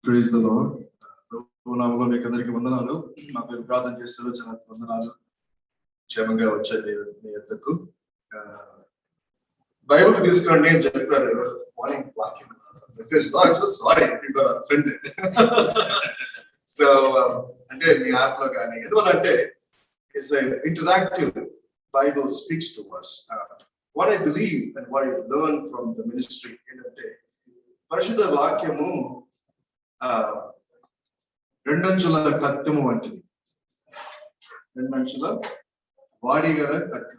Praise the lord. ప్రభు నామములో మీకు అందరికీ వందనాలు. నా పేరు ప్రార్థన చేస్తారు, చాలా వందనాలు. క్షేమంగా వచ్చారు మీ ఎద్దకు. బైబుల్ తీసుకురండి అని చెప్పారు మార్నింగ్ వాక్యం మెసేజ్ లో. సారీ సో అంటే మీ యాప్ లో కానీ ఎందువల్లంటే it's interactive. Bible speaks to us. What I believe and what I learn from the ministry ఏంటంటే పరిశుద్ధ వాక్యము రెండంచుల కత్తిము వంటిది. రెండంచుల వాడిగల కత్తి,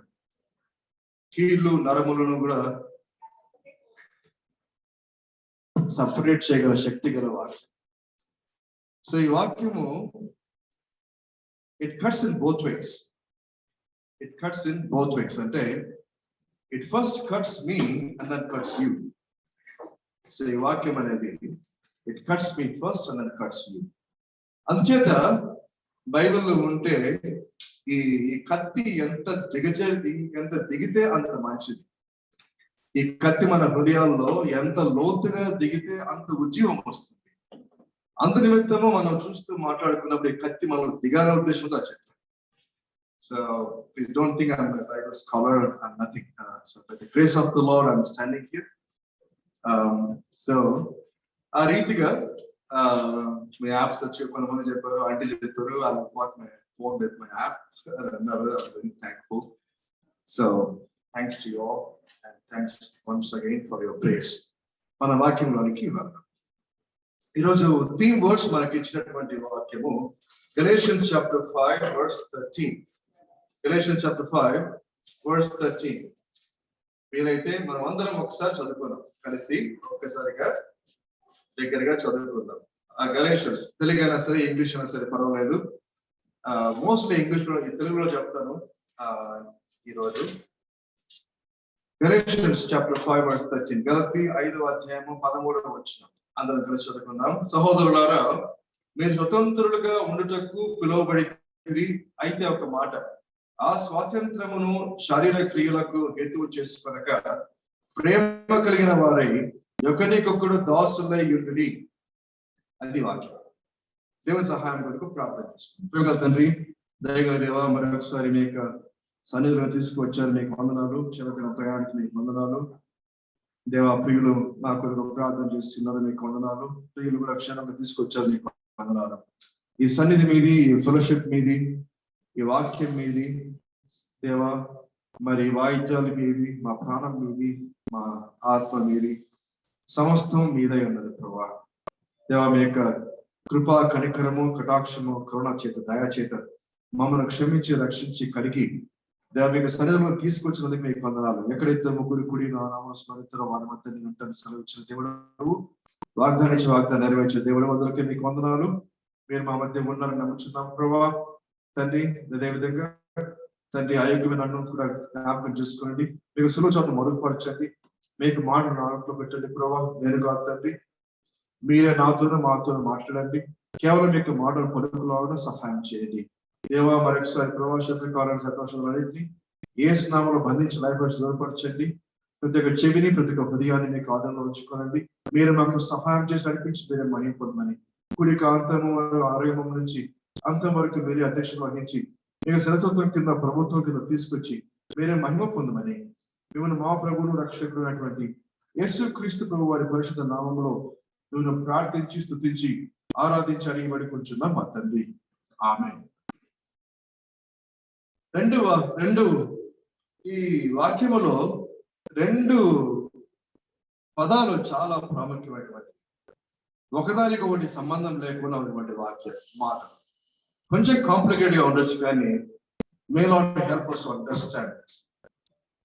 కీళ్ళు నరములను కూడా సపరేట్ చేయగల శక్తి గల వాక్యం. సో ఈ వాక్యము it cuts in both ways. అంటే it first cuts me and then cuts you. So ఈ వాక్యం అనేది it cuts me first and then cuts you. అందుచేత బైబిల్లో ఉంటే ఈ కత్తి ఎంత దిగితే అంత మంచిది. ఈ కత్తి మన హృదయాల్లో ఎంత లోతుగా దిగితే అంత ఉజ్జీవం వస్తుంది. అందు నిమిత్తము మనం చూస్తూ మాట్లాడుకున్నప్పుడు ఈ కత్తి మనం దిగాల ఉద్దేశంతో చెప్పారు. So please don't think I'm a Bible scholar. I'm nothing. So by the grace of the Lord, I'm standing here. So ఆ రీతిగా my apps that you కొంతమంది చెప్పారు, ఆంటీ చెప్పారు, I bought my phone with my app. I'm very thankful. So thanks to you all and thanks once again for your prayers. మన వాక్యంలోనికి వెళ్దాం. ఈరోజు theme words మనకి ఇచ్చినటువంటి వాక్యము Galatians chapter 5 verse 13. Galatians chapter 5 verse 13. వీలైతే మనం అందరం ఒకసారి చదువుకుందాం, కలిసి ఒక్కసారిగా దగ్గరగా చదువుకుందాం. గలేషియన్స్ తెలుగు అయినా సరే ఇంగ్లీష్ అయినా సరే పర్వాలేదు. మోస్ట్లీ ఇంగ్లీష్ లో తెలుగులో చెప్తాను ఈరోజు. Galatians chapter 5 verse 13. గలతీ 5వ అధ్యాయము 13వ వచనం అందరం కలిసి చదువుకుందాం. సహోదరులారా, మీరు స్వతంత్రులుగా ఉండుటకు పిలువబడితిరి. అయితే ఒక మాట, ఆ స్వాతంత్రమును శారీర క్రియలకు హేతువు చేసుకొనక ప్రేమ కలిగిన వారై ఒకరికొకడు దాసులై ఉండుడి. అది వాక్యం. దేవుని సహాయం కొరకు ప్రార్థన చేసుకుంటాం. ప్రేమ తండ్రి, దయగల దేవా, మరొకసారి మీ యొక్క సన్నిధిలో తీసుకువచ్చారు. మీకు వందనాలు. చివరిన ప్రయాణానికి మీకు వందనాలు దేవా. ప్రియులు నా కొరకు ప్రార్థన చేస్తున్నారు, మీకు వందనాలు. ప్రియులు కూడా క్షణంగా తీసుకొచ్చారు, మీకు వందనాలు. ఈ సన్నిధి మీది, ఈ ఫెలోషిప్ మీది, ఈ వాక్యం మీది దేవా. మరి వాయిద్యాలు మీది, మా ప్రాణం మీది, మా ఆత్మ మీది, సమస్తం మీదై ఉన్నది ప్రభా. దేవా, మీ యొక్క కృపా కనికరము కటాక్షము కరుణ చేత దయా చేత మమ్మల్ని క్షమించి రక్షించి కడిగి దేవా మీకు సన్నిధిలో తీసుకొచ్చినందుకు మీకు వందనాలు. ఎక్కడైతే ముగ్గురు కుడి నా నామ స్మరిస్తారో వారి మధ్య నేను ఉంటాను సెలవిచ్చిన దేవుడు, వాగ్దానించి వాగ్దానం నెరవేర్చే దేవుడు, అందరికీ మీకు వందనాలు. మీరు మా మధ్య ఉన్నారని నమ్ముచున్నాం ప్రభా. తండ్రి, అదేవిధంగా తండ్రి అయోగ్యమైన నన్ను కూడా జ్ఞాపకం చేసుకోండి. మీకు సులువు చోట మరుగుపరచండి. మీకు మాటలు నాట్లో పెట్టండి ప్రభా. నేను కాదు తండ్రి, మీరే నాతోనూ మాతోనూ మాట్లాడండి. కేవలం మీకు మాటలు పలుకులాగా సహాయం చేయండి దేవా. మరొకసారి ప్రభా శత్రుకాలను సంతోషాలన్నింటినీ యేసు నామములో బంధించి లయపరిచి దూరపరచండి. ప్రతి ఒక్క చెవిని, ప్రతి ఒక్క హృదయాన్ని మీకు ఆదరణలో ఉంచుకోనండి. మీరు మాకు సహాయం చేసి నడిపించి మీరే మహిమ పొందమని, కుడికి అంతము ఆరోగ్యం నుంచి అంతం వరకు మీరే అధ్యక్షత వహించి మీకు శిరస్వత్వం కింద ప్రభుత్వం కింద తీసుకొచ్చి మీరే మహిమ పొందమని మిమ్మల్ని మా ప్రభువును రక్షకుడు అయినటువంటి యేసు క్రీస్తు ప్రభు వారి పరిశుద్ధ నామములో మిమ్మల్ని ప్రార్థించి స్తుతించి ఆరాధించి అడిగి పడుకుంటున్నాం మా తండ్రి, ఆమేన్. ఈ వాక్యములో రెండు పదాలు చాలా ప్రాముఖ్యమైనటువంటి, ఒకదానికి ఒకటి సంబంధం లేకుండా ఉన్నటువంటి వాక్యం మాట. కొంచెం కాంప్లికేట్ గా ఉండొచ్చు, కానీ may not help us to understand.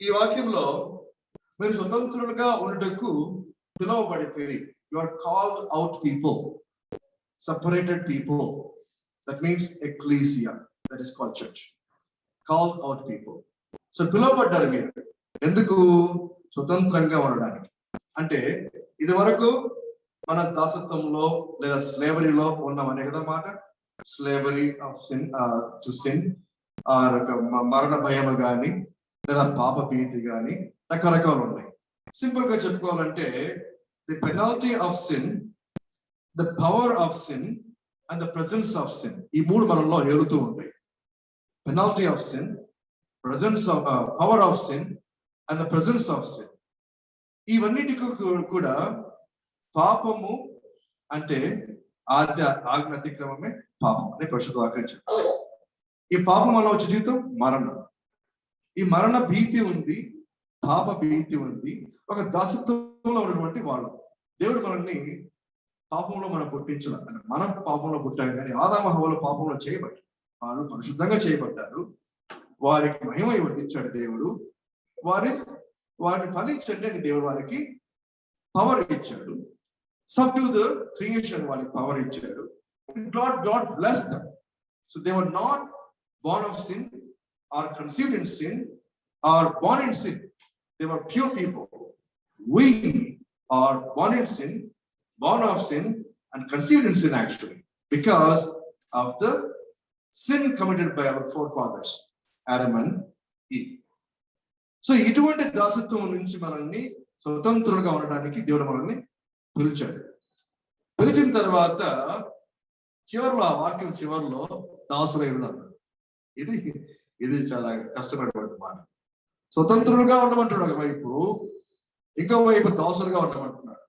ఈ వాక్యంలో మీరు స్వతంత్రులుగా ఉండటకు పిలువబడితే, you are called out people, separated people. That means ecclesia, that is called church. Called out people. So పిలువబడ్డారు మీరు ఎందుకు? స్వతంత్రంగా ఉండడానికి. అంటే ఇది వరకు మన దాసత్వంలో లేదా స్లేవరీలో ఉన్నామనే కదా మాట. Slavery of sin to sin, మరణ భయము కానీ లేదా పాప భీతి కానీ రకరకాలు ఉన్నాయి. సింపుల్ గా చెప్పుకోవాలంటే the penalty of sin the power of sin and the presence of sin, ఈ మూడు మనలో ఏలుతూ ఉంటాయి. Penalty of sin, presence of power of sin and the presence of sin. ఇవన్నిటికి కూడా పాపము అంటే ఆజ్ఞ అతిక్రమమే పాపం అని పరిశుద్ధ వాక్యం చెప్తారు. ఈ పాపం వల్ల వచ్చే జీవితం మరణం. ఈ మరణ భీతి ఉంది, పాప భీతి ఉంది. ఒక దాసత్వంలో ఉన్నటువంటి వాళ్ళు, దేవుడు మనల్ని పాపంలో మనం పుట్టించాల, మనం పాపంలో పుట్టాం కానీ ఆదాము హవ్వలు పాపంలో చేయబడ్డారు. వాళ్ళు పరిశుద్ధంగా చేయబడ్డారు. వారికి మహిమ ఇచ్చాడు దేవుడు. వారిని ఫలించండి అని దేవుడు వారికి పవర్ ఇచ్చాడు. సబ్డ్యూ ద క్రియేషన్ వాళ్ళకి పవర్ ఇచ్చాడు. God blessed them. So they were not born of sin or conceived in sin or born in sin. They were pure people. We are born in sin, born of sin and conceived in sin actually, because of the sin committed by our forefathers, Adam and Eve. So ఇటువంటి దాసత్వం నుంచి మనల్ని స్వతంత్రులుగా ఉండడానికి దేవుడు మనల్ని పిలిచాడు. పిలిచిన తర్వాత చివరిలో, ఆ వాక్యం చివరిలో దాసులై ఉన్నారు. ఇది చాలా కష్టమైనటువంటి మాట. స్వతంత్రులుగా ఉండమంటున్నాడు ఒకవైపు, ఇంకో వైపు దాసులుగా ఉండమంటున్నాడు.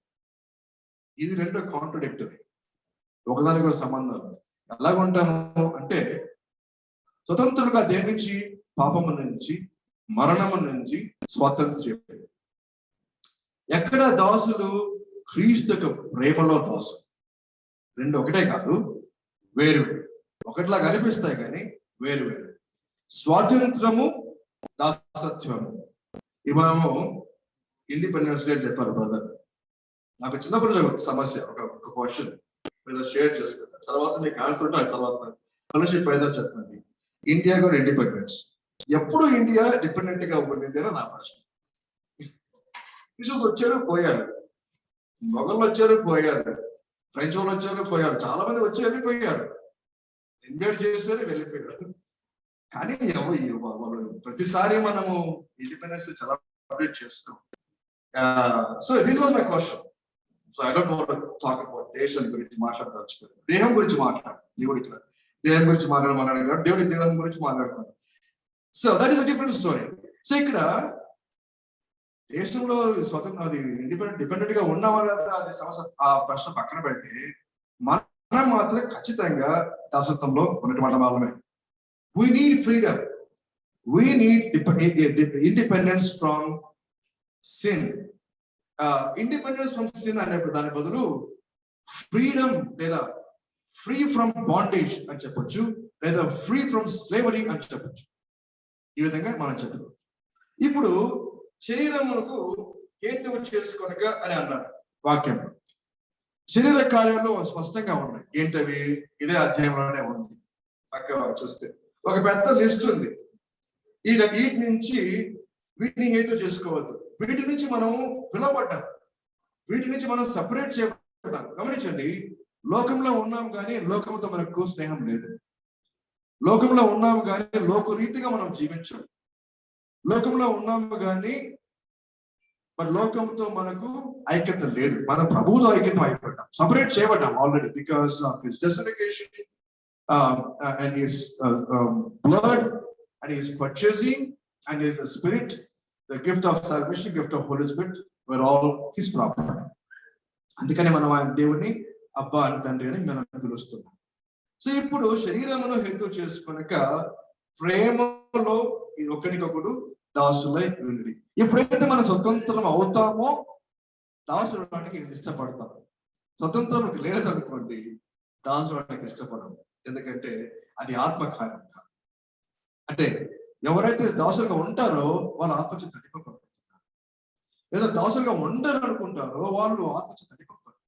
ఇది రెండు కాంట్రడిక్టరీ, ఒకదానికి కూడా సంబంధం. ఎలాగ ఉంటాము అంటే స్వతంత్రులుగా దేని నుంచి? పాపము నుంచి, మరణము నుంచి స్వాతంత్ర్యం. ఎక్కడ దాసులు? క్రీస్తుకు ప్రేమలో దాసులు. రెండు ఒకటే కాదు, వేరు వేరు. ఒకటిలాగా అనిపిస్తాయి కానీ వేరు వేరు. స్వాతంత్రము, దాసత్వము. ఇవి మనము ఇండిపెండెన్స్ డే అని చెప్పారు బ్రదర్. నాకు చిన్నప్పటి నుంచి సమస్య, ఒక క్వశ్చన్ మీద షేర్ చేసుకుంటాను, తర్వాత మీకు ఆన్సర్ ఉంటే తర్వాత ఫెలోషిప్ అయితే చెప్పండి. ఇండియా కూడా ఇండిపెండెన్స్, ఎప్పుడు ఇండియా డిపెండెంట్ గా ఉండింది అని నా ప్రశ్న. బ్రిటిషర్స్ వచ్చారు పోయారు, మొఘళ్ళు వచ్చారు పోయారు, ఫ్రెంచ్ వాళ్ళు వచ్చారు పోయారు, చాలా మంది వచ్చి వెళ్ళిపోయారు, ఇన్వైట్ చేశారు వెళ్ళిపోయారు. కానీ ప్రతిసారి మనము ఇండిపెండెన్స్ సెలబ్రేట్ చేసుకోం. So this was my question. So I don't know talk about దేశం గురించి మాట్లాడదలుచుకోలేదు, దేహం గురించి మాట్లాడాలి. దేవుడు ఇక్కడ దేహం గురించి మాట్లాడమన్నాడు, దేవుడి దేహం గురించి మాట్లాడుకున్నాడు. So that is a different story. So ఇక్కడ దేశంలో స్వతంత్ర అది డిపెండెంట్ గా ఉన్నామా లేదా అది సమస్య, ఆ ప్రశ్న పక్కన పెడితే మనం మాత్రం ఖచ్చితంగా దాసత్వంలో ఉన్నటువంటి వాళ్ళమే. We need freedom. We need independence from sin. Independence from sin అనేప్పుడు దాని బదులు ఫ్రీడమ్ లేదా ఫ్రీ ఫ్రమ్ బాండేజ్ అని చెప్పొచ్చు, లేదా ఫ్రీ ఫ్రమ్ స్లేవరీ అని చెప్పొచ్చు. ఈ విధంగా మనం చెప్పచ్చు. ఇప్పుడు శరీరమునకు హేతువు చేసుకొనక అని అన్నారు వాక్యం. శరీర కార్యాలు స్పష్టంగా ఉన్నాయి. ఏంటవి? ఇదే అధ్యాయంలోనే ఉంది. పక్క చూస్తే ఒక పెద్ద లిస్ట్ ఉంది. వీటి నుంచి వీటిని హేతు చేసుకోవద్దు, వీటి నుంచి మనం పిలవబడ్డాం, వీటి నుంచి మనం సపరేట్ చేయబడ్డాం. గమనించండి, లోకంలో ఉన్నాం కానీ లోకంతో మనకు స్నేహం లేదు. లోకంలో ఉన్నాము కానీ లోక రీతిగా మనం జీవించాం. లోకంలో ఉన్నాము కానీ మరి లోకంతో మనకు ఐక్యత లేదు. మనం ప్రభువుతో ఐక్యత అయిపోతాం, సపరేట్ చేయబడ్డాం already because of his justification and his blood and his purchasing and his spirit, the gift of salvation, gift of Holy Spirit were all his property. అందుకని మనం ఆయన దేవుని అబ్బా అని తండ్రి అని మనం పిలుస్తున్నాం. సో ఇప్పుడు శరీరమును హేతు చేసుకొనక ప్రేమలో ఒకరికొకడు దాసులై ఉండి. ఎప్పుడైతే మనం స్వతంత్రం అవుతామో దాసులకి ఇష్టపడతాం. స్వతంత్రం లేదనుకోండి దాసులకి ఇష్టపడము. ఎందుకంటే అది ఆత్మకార్యం కాదు. అంటే ఎవరైతే దాసులుగా ఉంటారో వాళ్ళు ఆత్మచేత నడిపబడుతున్నారు, లేదా దాసులుగా ఉండరు అనుకుంటారో వాళ్ళు ఆత్మచేత నడిపబడతారు.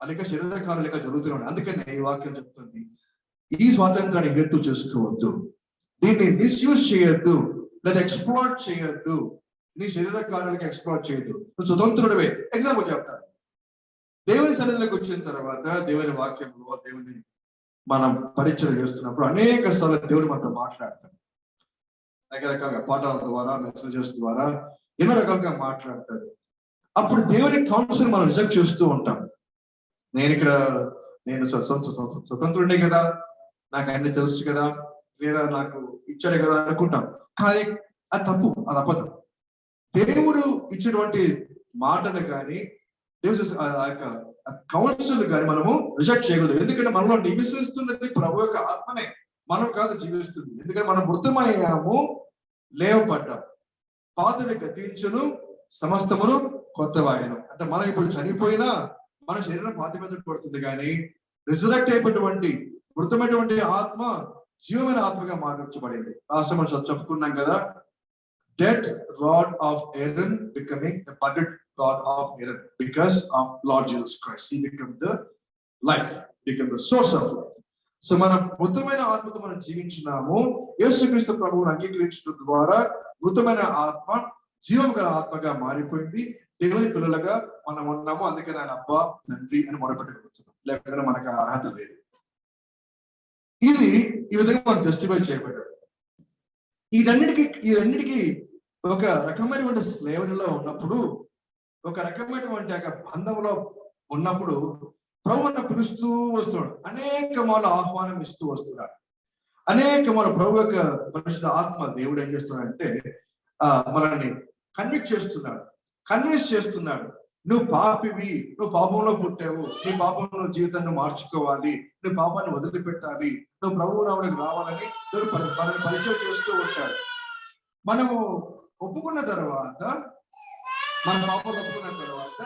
అలాగే శరీరకాలు లేక జరుగుతున్నాయి. అందుకనే ఈ వాక్యం చెప్తుంది, ఈ స్వాతంత్రాన్ని హేతు చేసుకోవద్దు, దీన్ని మిస్యూజ్ చేయొద్దు, లేదా ఎక్స్ప్లాయిట్ చేయొద్దు. నీ శరీర కార్యాలకు ఎక్స్ప్లాయిట్ చేయొద్దు. నువ్వు స్వతంత్రుడివే. ఎగ్జాంపుల్ చెప్తాను. దేవుని సన్నిధిలోకి వచ్చిన తర్వాత దేవుని వాక్యంలో దేవుని మనం పరిచయం చేస్తున్నప్పుడు అనేక సార్లు దేవుడు మనతో మాట్లాడతాడు. రకరకాలుగా పాఠాల ద్వారా, మెసేజెస్ ద్వారా ఎన్నో రకాలుగా మాట్లాడతాడు. అప్పుడు దేవుని కౌన్సిల్ మనం రిజెక్ట్ చేస్తూ ఉంటాం. నేను స్వతంత్రుడే కదా, నాకు అన్ని తెలుసు కదా, లేదా నాకు ఇచ్చాడు కదా అనుకుంటాం. కానీ అది తప్పు, అది అబద్ధం. దేవుడు ఇచ్చినటువంటి మాటను కానీ దేవుడు ఆ యొక్క కౌన్సిల్ కానీ మనము రిజెక్ట్ చేయకూడదు. ఎందుకంటే మనలో నివసిస్తున్నది ప్రభు యొక్క ఆత్మనే, మనం కాదు జీవిస్తుంది. ఎందుకంటే మనం మృతమయ్యాము, లేవపడ్డాం, పాతవి గతించును, సమస్తమును కొత్తవాయను. అంటే మనం ఇప్పుడు చనిపోయినా మన శరీరం పాతి మీద పడుతుంది, కానీ రిజరెక్ట్ అయినటువంటి మృతమైనటువంటి ఆత్మ జీవమైన ఆత్మగా మార్చబడింది. లాస్ట్ మనం చెప్పుకున్నాం కదా, dead rod of Aaron becoming a budded rod of Aaron because of Lord Jesus Christ. He became the life, became the source of life. So మన మృతమైన ఆత్మతో మనం జీవించినాము. యేసుక్రీస్తు ప్రభువుని అంగీకరించడం ద్వారా మృతమైన ఆత్మ జీవం గల ఆత్మగా మారిపోయింది. దేవుని పిల్లలుగా మనం ఉన్నాము. అందుకే ఆయన అబ్బా తండ్రి అని మొరపెట్టుకుంటున్నాం, లేకపోతే మనకు అర్హత లేదు. ఇది ఈ విధంగా మనం జస్టిఫై చేయబడ్డాడు. ఈ రెండింటికి ఒక రకమైనటువంటి స్లేవరీలో ఉన్నప్పుడు, ఒక రకమైనటువంటి బంధంలో ఉన్నప్పుడు ప్రభువును పిలుస్తూ వస్తున్నాడు. అనేక మార్లు ఆహ్వానం ఇస్తూ వస్తున్నాడు. అనేక మార్లు ప్రభు యొక్క పరిశుద్ధ ఆత్మ దేవుడు ఏం చేస్తున్నాడంటే మనల్ని కన్విన్స్ చేస్తున్నాడు. నువ్వు పాపివి, నువ్వు పాపంలో పుట్టావు, నీ పాపంలో జీవితాన్ని మార్చుకోవాలి, నువ్వు పాపాన్ని వదిలిపెట్టాలి, నువ్వు ప్రభువు రావడానికి రావాలని మనల్ని పరిచయం చేస్తూ ఉంటాడు. మనము ఒప్పుకున్న తర్వాత, మన పాపాలు ఒప్పుకున్న తర్వాత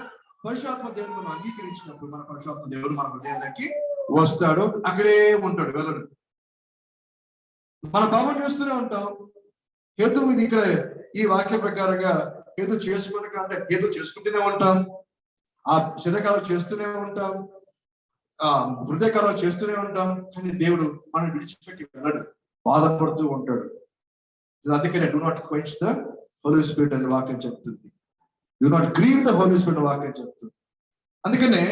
పరిశుద్ధాత్మ దేవుడు మనం అంగీకరించినప్పుడు మన పరిశుద్ధాత్మ దేవుడు మన హృదయానికి వస్తాడు. అక్కడే ఉంటాడు, వెళ్ళడు. మన పాపం చేస్తూనే ఉంటాం. హేతు ఇది ఇక్కడ ఈ వాక్య ప్రకారంగా హేతు చేసుకోనక అంటే హేతు చేసుకుంటూనే ఉంటాం, ఆ శరీరకాలు చేస్తూనే ఉంటాం, హృదయకాలు చేస్తూనే ఉంటాం. కానీ దేవుడు మనం విడిచిపెట్టి వెళ్ళడు, బాధపడుతూ ఉంటాడు. అందుకనే do not quench the Holy Spirit అనే వాక్యం చెప్తుంది. Do not grieve the Holy Spirit అనే వాక్యం చెప్తుంది. అందుకనే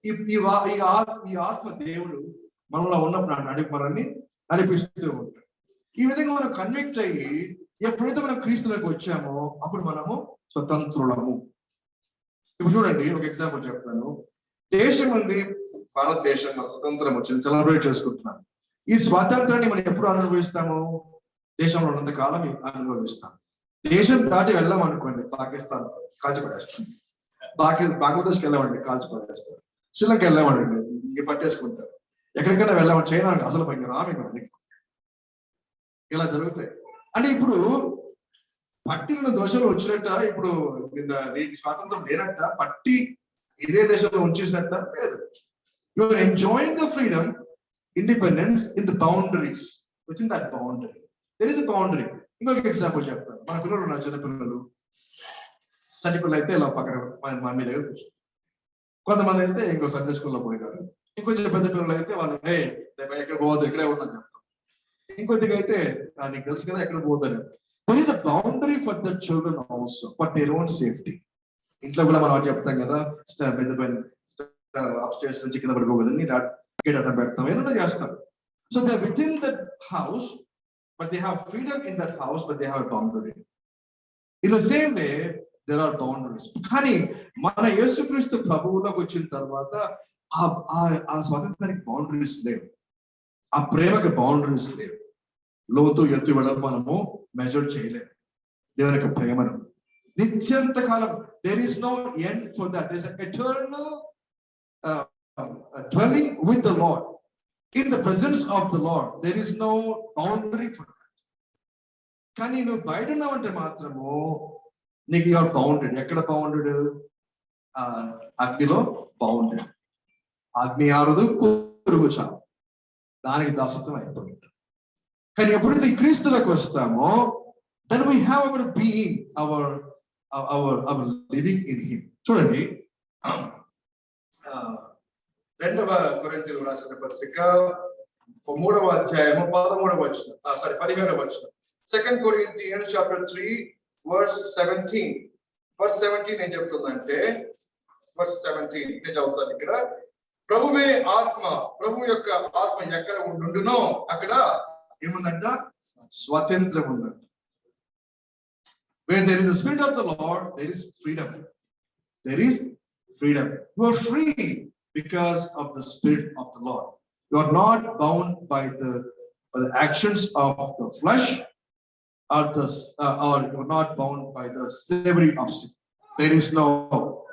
ఈ ఆత్మ దేవుడు మనలో ఉన్నప్పుడు మనల్ని నడిపిస్తూ ఉంటాడు. ఈ విధంగా మనం కన్విక్ట్ అయ్యి ఎప్పుడైతే మనం క్రీస్తులకు వచ్చామో అప్పుడు మనము స్వతంత్రులము. ఇప్పుడు చూడండి, ఒక ఎగ్జాంపుల్ చెప్తాను. దేశం ఉంది, భారతదేశం మన స్వతంత్రం వచ్చింది, సెలబ్రేట్ చేసుకుంటున్నాం. ఈ స్వాతంత్రాన్ని మనం ఎప్పుడు అనుభవిస్తాము? దేశంలో ఉన్నంత కాలం అనుభవిస్తాం. దేశం దాటి వెళ్ళామనుకోండి, పాకిస్తాన్ కాల్చిపడేస్తాం, బంగ్లాదేశ్కి వెళ్ళామండి కాల్చిపడేస్తారు, శ్రీలంక వెళ్ళామండి ఇంక పట్టేసుకుంటారు, ఎక్కడికైనా వెళ్ళామని చైనా అసలు పైన రామిండి. ఇలా జరుగుతాయి. అంటే ఇప్పుడు పట్టిన దోషాలు వచ్చినట్ట, ఇప్పుడు నీకు స్వాతంత్రం లేనట్ట, పట్టి ఇదే దేశంలో ఉంచేసినట్ట లేదు. You are enjoying the freedom, independence in the boundaries, within that boundary there is a boundary. ఇంకొక ఎగ్జాంపుల్ చెప్తాను. మన పిల్లలు ఉన్నారు, చిన్నపిల్లలు అయితే ఇలా పక్కన మా మీ దగ్గర కూర్చో. కొంతమంది అయితే ఇంకో సండే స్కూల్లో పోయినారు. ఇంకొంచెం పెద్ద పిల్లలు అయితే వాళ్ళు ఎక్కడ పోవద్దు, ఇక్కడే ఉందని చెప్తాం. ఇంకొద్దిగా అయితే నీకు తెలుసు కదా ఎక్కడ పోతారు. There is a boundary for the children also, for their own safety. ఇంట్లో కూడా మనం చెప్తాం కదా, పెద్ద అప్స్టేర్స్ నుంచి కింద పడిపోకూడదని గేట్ అడ్డం పెడతాం, ఏమన్నా చేస్తాం. So they within that house, but they have freedom in that house, but they have boundary. In the same way there are boundaries. కానీ మన యేసుక్రీస్తు ప్రభువులోకి వచ్చిన తర్వాత ఆ స్వాతంత్రానికి బౌండరీస్ లేవు, ఆ ప్రేమకి బౌండరీస్ లేవు. లోతు ఎత్తు వెళ్ళడం మనము మెజర్ చేయలేము దేవుని యొక్క ప్రేమను. నిత్యంత కాలం there is no end for that. There is an eternal dwelling with the Lord, in the presence of the Lord. There is no boundary for that. కానీ నువ్వు బయట ఉన్నావంటే మాత్రము నీకు యువర్ బౌండెడ్. ఎక్కడ బౌండెడ్? అగ్నిలో బౌండెడ్. అగ్ని ఆరదు, పురుగు చావు, దానికి దాసత్వం అయిపోయింది. కానీ ఎప్పుడైతే ఈ క్రీస్తులకు వస్తామో, then we have our being, our living in him. చూడండి, 2వ కొరింథీయులకు రాసిన పత్రిక 3వ అధ్యాయము 15వ వచనం. 2 Corinthians chapter 3 verse 17. verse 17 ఏం చెప్తుందంటే, verse 17 నేను చదువుతాను ఇక్కడ. ప్రభువే ఆత్మ, ప్రభు యొక్క ఆత్మ ఎక్కడ ఉండునో అక్కడ ఏముందంట? స్వాతంత్రం ఉందంట. Where there is a spirit of the Lord, there is freedom. There is freedom. You are free. because of the Spirit of the Lord. You are not bound by the actions of the flesh, or you are not bound by the slavery of sin. There is no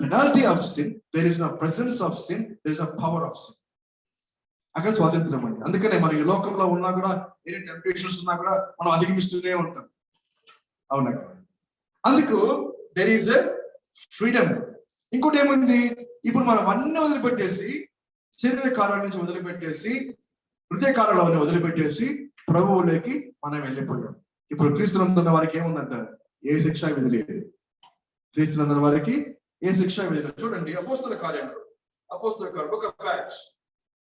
penalty of sin, there is no presence of sin, there is a power of sin. అక్కడ స్వాతంత్రం అండి. అందుకనే మనం ఈ లోకంలో ఉన్నా కూడా ఎన్ని టెంప్టేషన్స్ ఉన్నా కూడా మనం అధిగమిస్తూనే ఉంటాం. అవునా? అందుకు దెర్ ఈస్ ఎ ఫ్రీడమ్. ఇంకోటి ఏముంది, ఇప్పుడు మనం అన్ని వదిలిపెట్టేసి, శరీర కార్యాల నుంచి వదిలిపెట్టేసి, హృదయ కార్యాలను వదిలిపెట్టేసి ప్రభువులోకి మనం వెళ్ళిపోయాం. ఇప్పుడు క్రీస్తునందున్న వారికి ఏముందంట? ఏ శిక్ష విధి లేదు. క్రీస్తునందున్న వారికి ఏ శిక్ష విధి లేదు. చూడండి అపోస్తల కార్యాలు, book of acts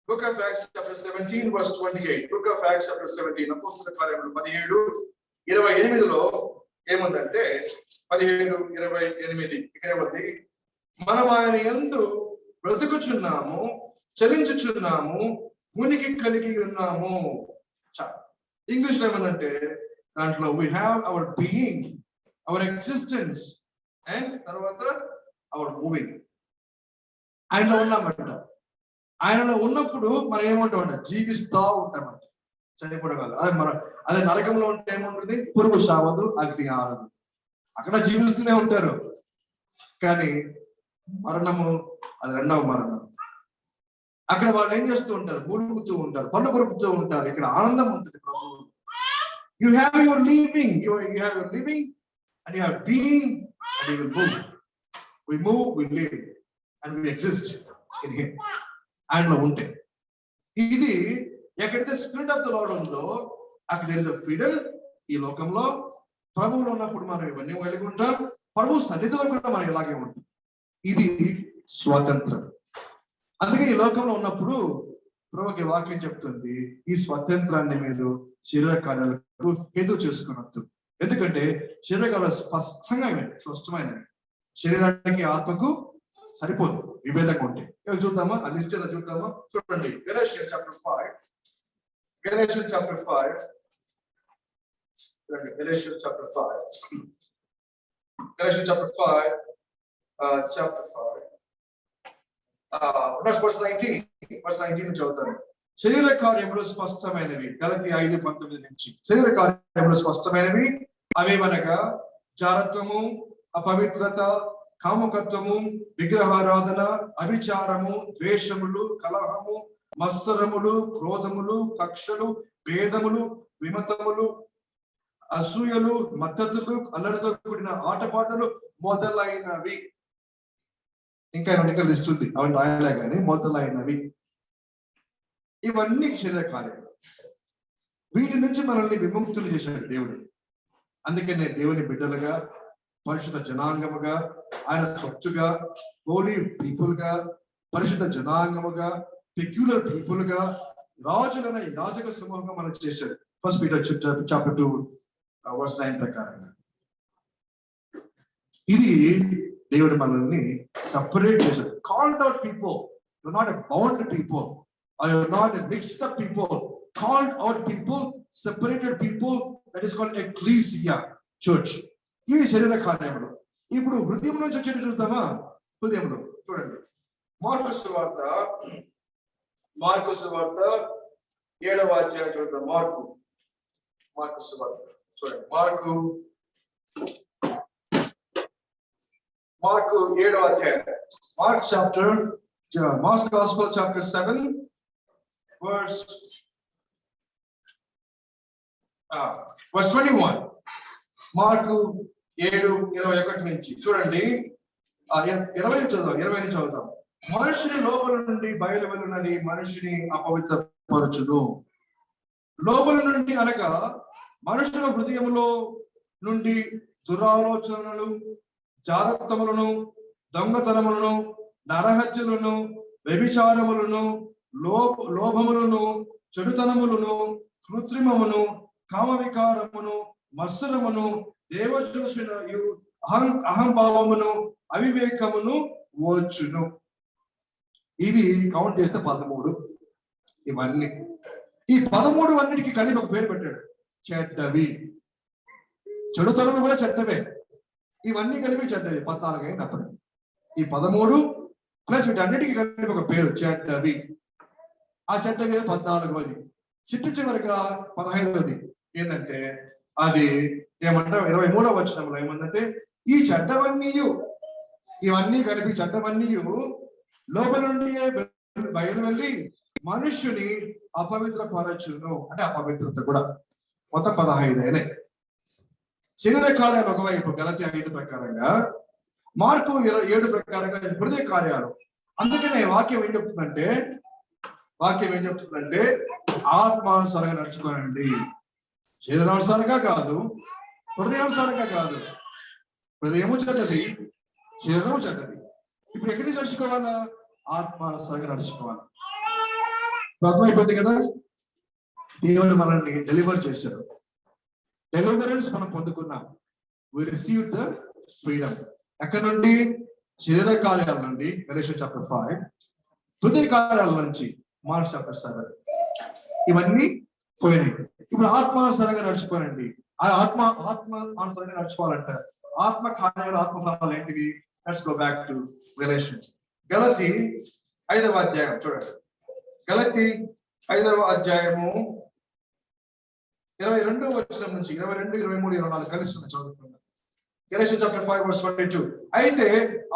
chapter 17 verse 28. Book of Acts chapter 17, అపోస్తల కార్యములు 17:28లో ఏముందంటే 17:28 ఇక్కడ ఏముంది? మనం ఆయన యందు బ్రతుకుచున్నాము, చలించుచున్నాము, ఉనికి కలిగి ఉన్నాము. ఇంగ్లీష్ లో ఏమందంటే దాంట్లో we have our being, our existence, and తర్వాత our moving. ఆయనలో ఉన్నామంట. ఆయనలో ఉన్నప్పుడు మనం ఏమంటామంట? జీవిస్తూ ఉంటామంట, చనిపోవడం. అదే నరకంలో ఉంటే ఏముంటుంది? పురుగు సావదు, అగ్ని ఆరదు. అక్కడ జీవిస్తూనే ఉంటారు, కానీ మరణము అది రెండవ మరణం. అక్కడ వాళ్ళు ఏం చేస్తూ ఉంటారు? మూలుగుతూ ఉంటారు, పళ్ళు కొరుకుతూ ఉంటారు. ఇక్కడ ఆనందం ఉంటుంది. ప్రభు, you have your living, you have your living and you have being and you will move. We move, we live and we exist in him. ఆయనలో ఉంటే ఇది ఎక్కడైతే స్పిరిట్ ఆఫ్ ద లార్డ్ ఉందో అక్కడ దేర్ ఇస్ ఎ ఫ్రీడమ్. ఈ లోకంలో ప్రభువులో ఉన్నప్పుడు మనం ఇవన్నీ కలిగి ఉంటాం, ప్రభు సన్నిధిలో కూడా మనం ఇలాగే ఉంటాం. ఇది స్వాతంత్రం. అందుకే ఈ లోకంలో ఉన్నప్పుడు ప్రభుకి వాక్యం చెప్తుంది, ఈ స్వాతంత్రాన్ని మీరు శరీర కార్యాలకు హేతు చేసుకున్నట్టు. ఎందుకంటే శరీర కార్యాలు స్పష్టమైనవి, శరీరానికి ఆత్మకు సరిపోదు, విభేదంగా ఉంటాయి. చూద్దామా? ఆ లిస్ట్ ఎలా చూద్దామా? చూడండి, Galatians chapter 5. Galatians chapter 5. Galatians chapter 5. Galatians chapter 5. Verse 19. Verse 19 నుంచి చదువుతాను. శరీర కార్యములు స్పష్టమైనవి. గలతీ 5:19 నుంచి. శరీర కార్యములు స్పష్టమైనవి అవేవనగా జారత్వము, అపవిత్రత, కాముకత్వము, విగ్రహారాధన, అవిచారము, ద్వేషములు, కలహము, మత్సరములు, క్రోధములు, కక్షలు, భేదములు, విమతములు, అసూయలు, మద్దతులు, అల్లరితో కూడిన ఆటపాటలు మొదలైనవి. ఇంకా లిస్ట్ ఉంది, అవన్నీ రాయలే కానీ మొదలైనవి. ఇవన్నీ శరీర కార్యాలు. వీటి నుంచి మనల్ని విముక్తులు చేశాడు దేవుడు. అందుకనే దేవుని బిడ్డలుగా, పరిశుద్ధ జనాంగముగా, ఆయన సొత్తుగా, హోలీ పీపుల్ గా, పరిశుద్ధ జనాంగముగా, పెక్యులర్ పీపుల్ గా, రాజులైన యాజక సమూహంగా మనం చేశాడు. ఫస్ట్ పీటర్ chapter 2 verse 9 ప్రకారంగా. ఇది దేవుడు మనల్ని సపరేట్ చేశాడు. Called out people, you not a bound people, or you are not a mixed up people, called out people, separated people, that is called ecclesia, church. ఈ శరీర కార్యములు. ఇప్పుడు హృదయం నుంచి వచ్చేది చూద్దామా? హృదయంలో చూడండి, మార్కు సువార్త 7వ అధ్యాయం చూద్దాం. మార్కు సువార్త చూడండి, మార్కు 7వ అధ్యాయం. Mark's Gospel chapter 7 verse 21. Mark 7:21 నుంచి చూడండి. 20 చదువుతాం. మనుషుని లోపల నుండి బయలు వెళ్ళున్నది మనిషిని అపవిత్రపరచును. లోపల నుండి అనగా మనుషుల హృదయములో నుండి దురాలోచనలు, జాగ్రత్తములను, దొంగతనములను, నరహత్యలను, వ్యభిచారములను, లోభములను, చెడుతనములను, కృత్రిమమును, కామవికారమును, మత్సరమును, దేవదూషణయు, అహంభావమును, అవివేకమును వచ్చును. ఇవి కౌంట్ చేస్తే 13. ఇవన్నీ ఈ 13 అన్నిటికీ కలిపి ఒక పేరు పెట్టాడు, చెడ్డవి. చెడుతనము కూడా చెడ్డవే. ఇవన్నీ కలిపి చెడ్డవి. 14 అయింది అప్పటికి. ఈ 13 ప్లస్ వీటన్నిటికీ కలిపి ఒక పేరు చెడ్డవి. ఆ చెడ్డవి 14వది, చివరిగా 15వది ఏంటంటే అది ఏమంటారు 23వ వచనంలో ఏమందంటే ఈ చెడ్డవన్నీ ఇవన్నీ కలిపి చెడ్డవన్నీ లోపల నుండి బయలు వెళ్ళి మనుష్యుని అపవిత్రపరచును. అంటే అపవిత్రత కూడా మొత్తం 15 అయినాయి. శరీర కార్యాలు ఒకవైపు గలతీ 5 ప్రకారంగా, మార్కు 7 ప్రకారంగా హృదయ కార్యాలు. అందుకనే వాక్యం ఏం చెప్తుందంటే ఆత్మానుసారంగా నడుచుకోనండి. శరీరానుసారంగా కాదు, హృదయానుసారంగా కాదు. హృదయము చెడ్డది, శరీరము చెడ్డది. ఇప్పుడు ఎక్కడి నుంచి నడుచుకోవాలా? ఆత్మానుసారంగా నడుచుకోవాలి. అర్థమైపోయింది కదా? దేవుడు మనల్ని డెలివర్ చేశాడు. డెలివరెన్స్ మనం పొందుకున్నాం. We receive the freedom. ఎక్కడి నుండి? శరీర కార్యాల నుండి గలాతీయులు చాప్టర్ 5, హృదయ కార్యాల నుంచి మార్క్ చాప్టర్ 7. ఇవన్నీ పోయినాయి. ఇప్పుడు ఆత్మానుసారంగా నడుచుకోనండి. ఆ ఆత్మానుసారంగా నడుచుకోవాలంటే ఆత్మ కార్యాలు, ఆత్మ ఫలాలు ఏంటివి? Let's go back to relations. గలతీ 5వ అధ్యాయం చూడండి. గలతీ 5వ అధ్యాయము 22వ వచనం నుంచి 22, 23, 24 కలిసి చదువుకుందాం. గలాతీయులు చాప్టర్ 5 వర్స్ 22. అయితే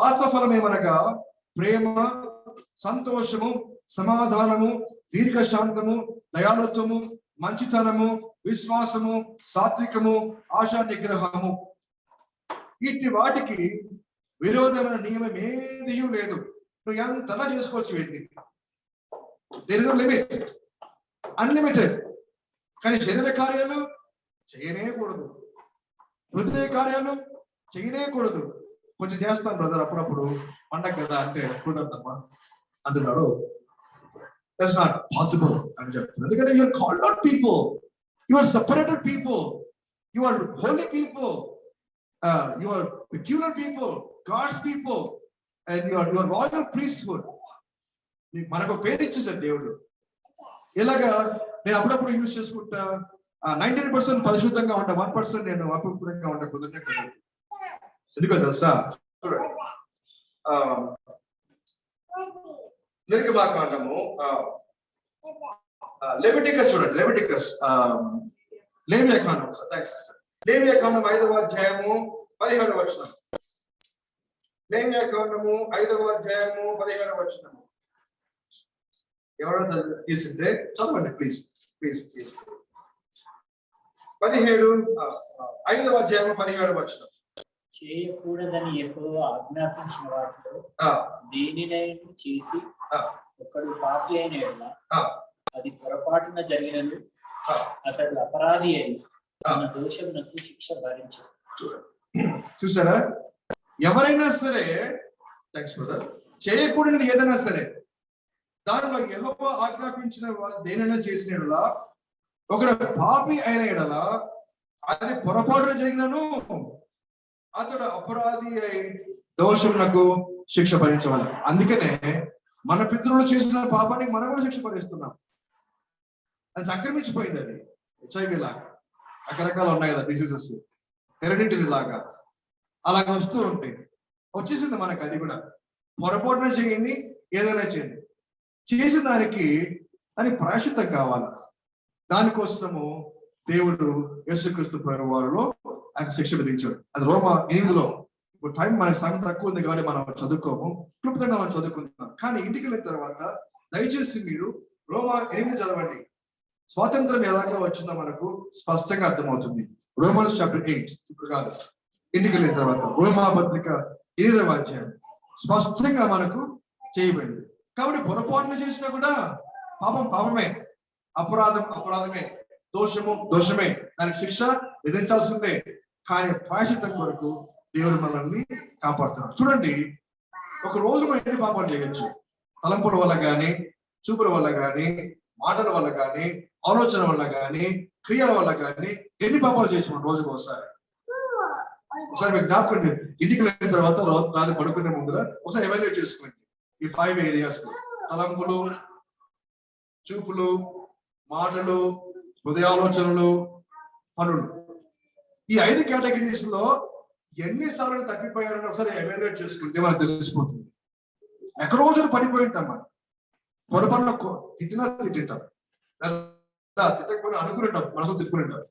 ఆత్మఫలం ఏమనగా ప్రేమ, సంతోషము, సమాధానము, దీర్ఘశాంతము, దయాళుత్వము, మంచితనము, విశ్వాసము, సాత్వికము, ఆశా నిగ్రహము. ఇట్టి వాటికి విరోధమైన నియమం ఏదీ లేదు. నువ్వు ఎంతలా చేసుకోవచ్చు వీటిని. There is no limit, unlimited. కానీ శరీర కార్యాలు చేయనేకూడదు, హృదయ కార్యాలు చేయనేకూడదు. కొంచెం చేస్తాను బ్రదర్ అప్పుడప్పుడు, పండగ కదా అంటే కుదరదమ్మా అంటున్నాడు. దట్స్ నాట్ పాసిబుల్ అని చెప్తున్నారు. ఎందుకంటే you are called out people, you are separated people, you are holy people, you are peculiar people, God's people, and you are royal priesthood. మనకు పేరు ఇచ్చేసాడు దేవుడు. ఇలాగా నేను అప్పుడప్పుడు యూజ్ చేసుకుంటా. 99% పరిశుద్ధంగా ఉంటా, 1% నేను అపవిత్రంగా ఉంటా. కుదరనే కుదరదు. ఎందుకో తెలుసా? నిర్గమాకాండము లెవిటికస్ చూడండి. లెవిటికస్ లేవియాకాండం, లేవియాకాండం 5వ అధ్యాయము 17వ వచనం. లేవియాకాండము 5వ అధ్యాయము 17వ వచనం. ఎవరైనా తీసుంటే చదవండి ప్లీజ్. 5వ అధ్యాయము 17వ వచనం. చేయకూడదని యెహోవా ఆజ్ఞాపించిన వాటిలో దేనినైనా చేసి ఒకడు పాపి అయిన యెడల అది పొరపాటున జరిగినను అతడు అపరాధి అయి తన దోషమునకు శిక్ష భరించడు. చూసారా? ఎవరైనా సరే చేయకూడనిది ఏదైనా సరే దానిలో యెహోవా ఆజ్ఞాపించిన వాళ్ళు దేనైనా చేసిన యెడల ఒకడు పాపి అయిన యెడల అది పొరపాటున జరిగినను అతడు అపరాధి అయి దోషమునకు శిక్ష భరించవాలి. అందుకనే మన పితరులు చేసిన పాపానికి మనం కూడా శిక్ష భరిస్తున్నాం. అది సంక్రమించిపోయింది. అది HIV లాగా రకరకాలు ఉన్నాయి కదా డిసీజెస్, హెరిడిటరీ లాగా అలాగ వస్తూ ఉంటాయి. వచ్చేసింది మనకు. అది కూడా పొరపాటున చేయండి, ఏదైనా చేయండి, చేసిన దానికి ప్రాయశ్చిత్తం కావాలి. దానికోసము దేవుడు యేసుక్రీస్తు ప్రభువారిలో ఆయన శిక్ష విధించాడు. అది రోమా 8లో. ఇప్పుడు టైం మనకి సమయం తక్కువ ఉంది కాబట్టి మనం చదువుకోము, క్లుప్తంగా మనం చదువుకుంటున్నాం. కానీ ఇంటికి వెళ్ళిన తర్వాత దయచేసి మీరు రోమా 8 చదవండి. స్వాతంత్రం ఎలాగా వచ్చిందో మనకు స్పష్టంగా అర్థమవుతుంది. రోమన్స్ చాప్టర్ 8 ఇప్పుడు కాదు, ఇంటికి వెళ్ళిన తర్వాత రోమా పత్రిక 8వ అధ్యాయం స్పష్టంగా మనకు చేయబడింది. కాబట్టి పొరపాటున చేసినా కూడా పాపం పాపమే, అపరాధం అపరాధమే, దోషము దోషమే, దానికి శిక్ష విధించాల్సిందే. కానీ ప్రాయశ్చిత్తం కొరకు దేవుడు మనల్ని కాపాడుతున్నాడు. చూడండి, ఒక రోజు మనం ఎన్ని పాపాలు చేయొచ్చు? తలంపుల వల్ల కానీ, చూపుల వల్ల కానీ, మాటల వల్ల కానీ, ఆలోచన వల్ల కానీ, క్రియల వల్ల కానీ ఎన్ని పాపాలు చేయొచ్చు మనం రోజుకు ఒకసారి? మీకు జ్ఞాపకం, ఇంటికి వెళ్ళిన తర్వాత రాత్రి పడుకునే ముందర ఒకసారి ఎవాల్యుయేట్ చేసుకోండి. ఈ 5 ఏరియాస్: తలంపులు, చూపులు, మాటలు, హృదయాలోచనలు, పనులు. ఈ 5 కేటగిరీస్ లో ఎన్నిసార్లు తప్పిపోయారని ఒకసారి ఎవాల్యుయేట్ చేసుకుంటే మనకు తెలిసిపోతుంది. ఎక్కడో రోజులు పడిపోయి ఉంటాం మనం. పొరపాటున తిట్టింటాం, తిట్టకపోయినా అనుకుని ఉంటాం, మనసు తిట్టుకుని ఉంటాం.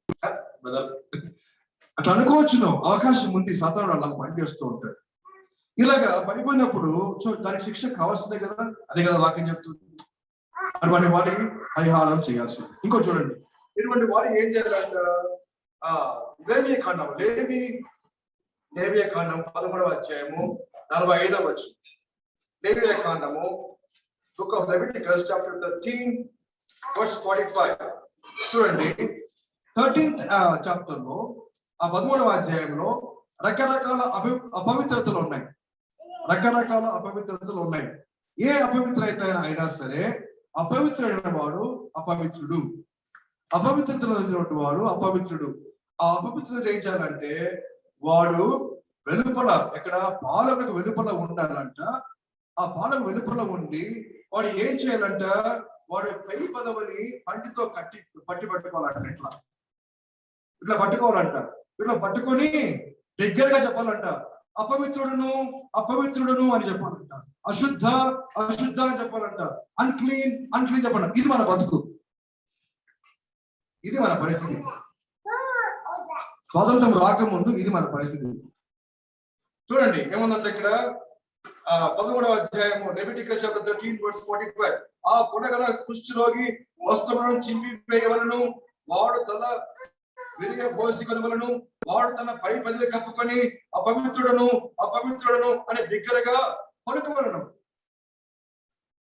అట్లా అనుకోవచ్చును, అవకాశం ఉంది. సాతానుడు అలా పనిచేస్తూ ఉంటాడు. ఇలాగా పడిపోయినప్పుడు సో దానికి శిక్ష కావాల్సిందే కదా, అదే కదా వాక్యం చెప్తుంది. అటువంటి వాటికి పరిహారం చేయాల్సింది. ఇంకో చూడండి, ఇటువంటి వాడు ఏం చేయాలంట, లేవియ కాండం 13వ అధ్యాయము 45వ వచనం. లేవియ కాండము book of Leviticus chapter 13 verse 45. చూడండి, 13th చాప్టర్ లో ఆ 13వ అధ్యాయంలో రకరకాల అపవిత్రతలు ఉన్నాయి. రకరకాల అపవిత్రతలు ఉన్నాయి. ఏ అపవిత్రత అయినా సరే, అపవిత్రుడైన వాడు అపవిత్రుడు, అపవిత్రతలు వాడు అపవిత్రుడు. ఆ అపవిత్రుడు ఏం చేయాలంటే, వాడు వెలుపల, ఎక్కడ పాలకు వెలుపల ఉండాలంట. ఆ పాలకు వెలుపల ఉండి వాడు ఏం చేయాలంట, వాడు పై పదవిని పంటితో పట్టి పట్టుకోవాలంట. ఇట్లా పట్టుకోవాలంట. ఇట్లా పట్టుకొని దగ్గరగా చెప్పాలంట, అపవిత్రుడును అపవిత్రుడును అని చెప్పాలంట, అశుద్ధ అశుద్ధ అని చెప్పాలంట, అన్క్లీన్ అన్క్లీన్ చెప్పాలంట. ఇది మన బతుకు, ఇది మన పరిస్థితి. స్వాతంత్రం రాకముందు ఇది మన పరిస్థితి. చూడండి ఏముందంటే ఇక్కడ 13వ అధ్యాయము లెవిటికస్ చాప్టర్ 13 వర్స్ 45. ఆ కొడగల కుష్ఠరోగి వస్త్రములను చింపివేయవలెను, వాడు తల విరిగబోసికొనవలెను, వాడు తన పై పదివి కప్పుకొని అపవిత్రుడను అపవిత్రుడను అని బిగ్గరగా పలుకవలెను.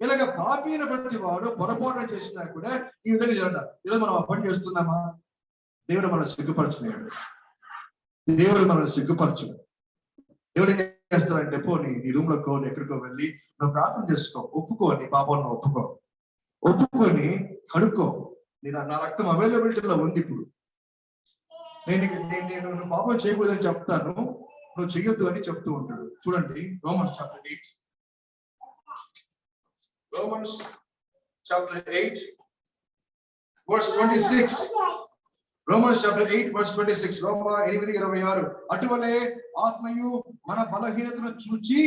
ఇలాగ పాపైన ప్రతి వాడు పొరపాటు చేసినా కూడా ఈ విధంగా చేయాలంట. ఈరోజు మనం అప్పటి చేస్తున్నామా? దేవుడు మనం సిగ్గుపరచలేడు. దేవుడు మనం సిగ్గుపరచు. దేవుడు ఏం చేస్తాడంటే, పోనీ నీ రూమ్ లోకో ఎక్కడికో వెళ్ళి నువ్వు ప్రార్థన చేసుకో, ఒప్పుకో, నీ పాపాలను ఒప్పుకొని కడుక్కో. నా రక్తం అవైలబిలిటీలో ఉంది. ఇప్పుడు నేను నువ్వు పాపం చేయకూడదని చెప్తాను, నువ్వు చెయ్యొద్దు అని చెప్తూ ఉంటాడు. చూడండి Romans chapter 8 verse 26. Romans chapter 8 verse 26. రోమ 8:26. అటువలే ఆత్మయు మన బలహీనతను చూచి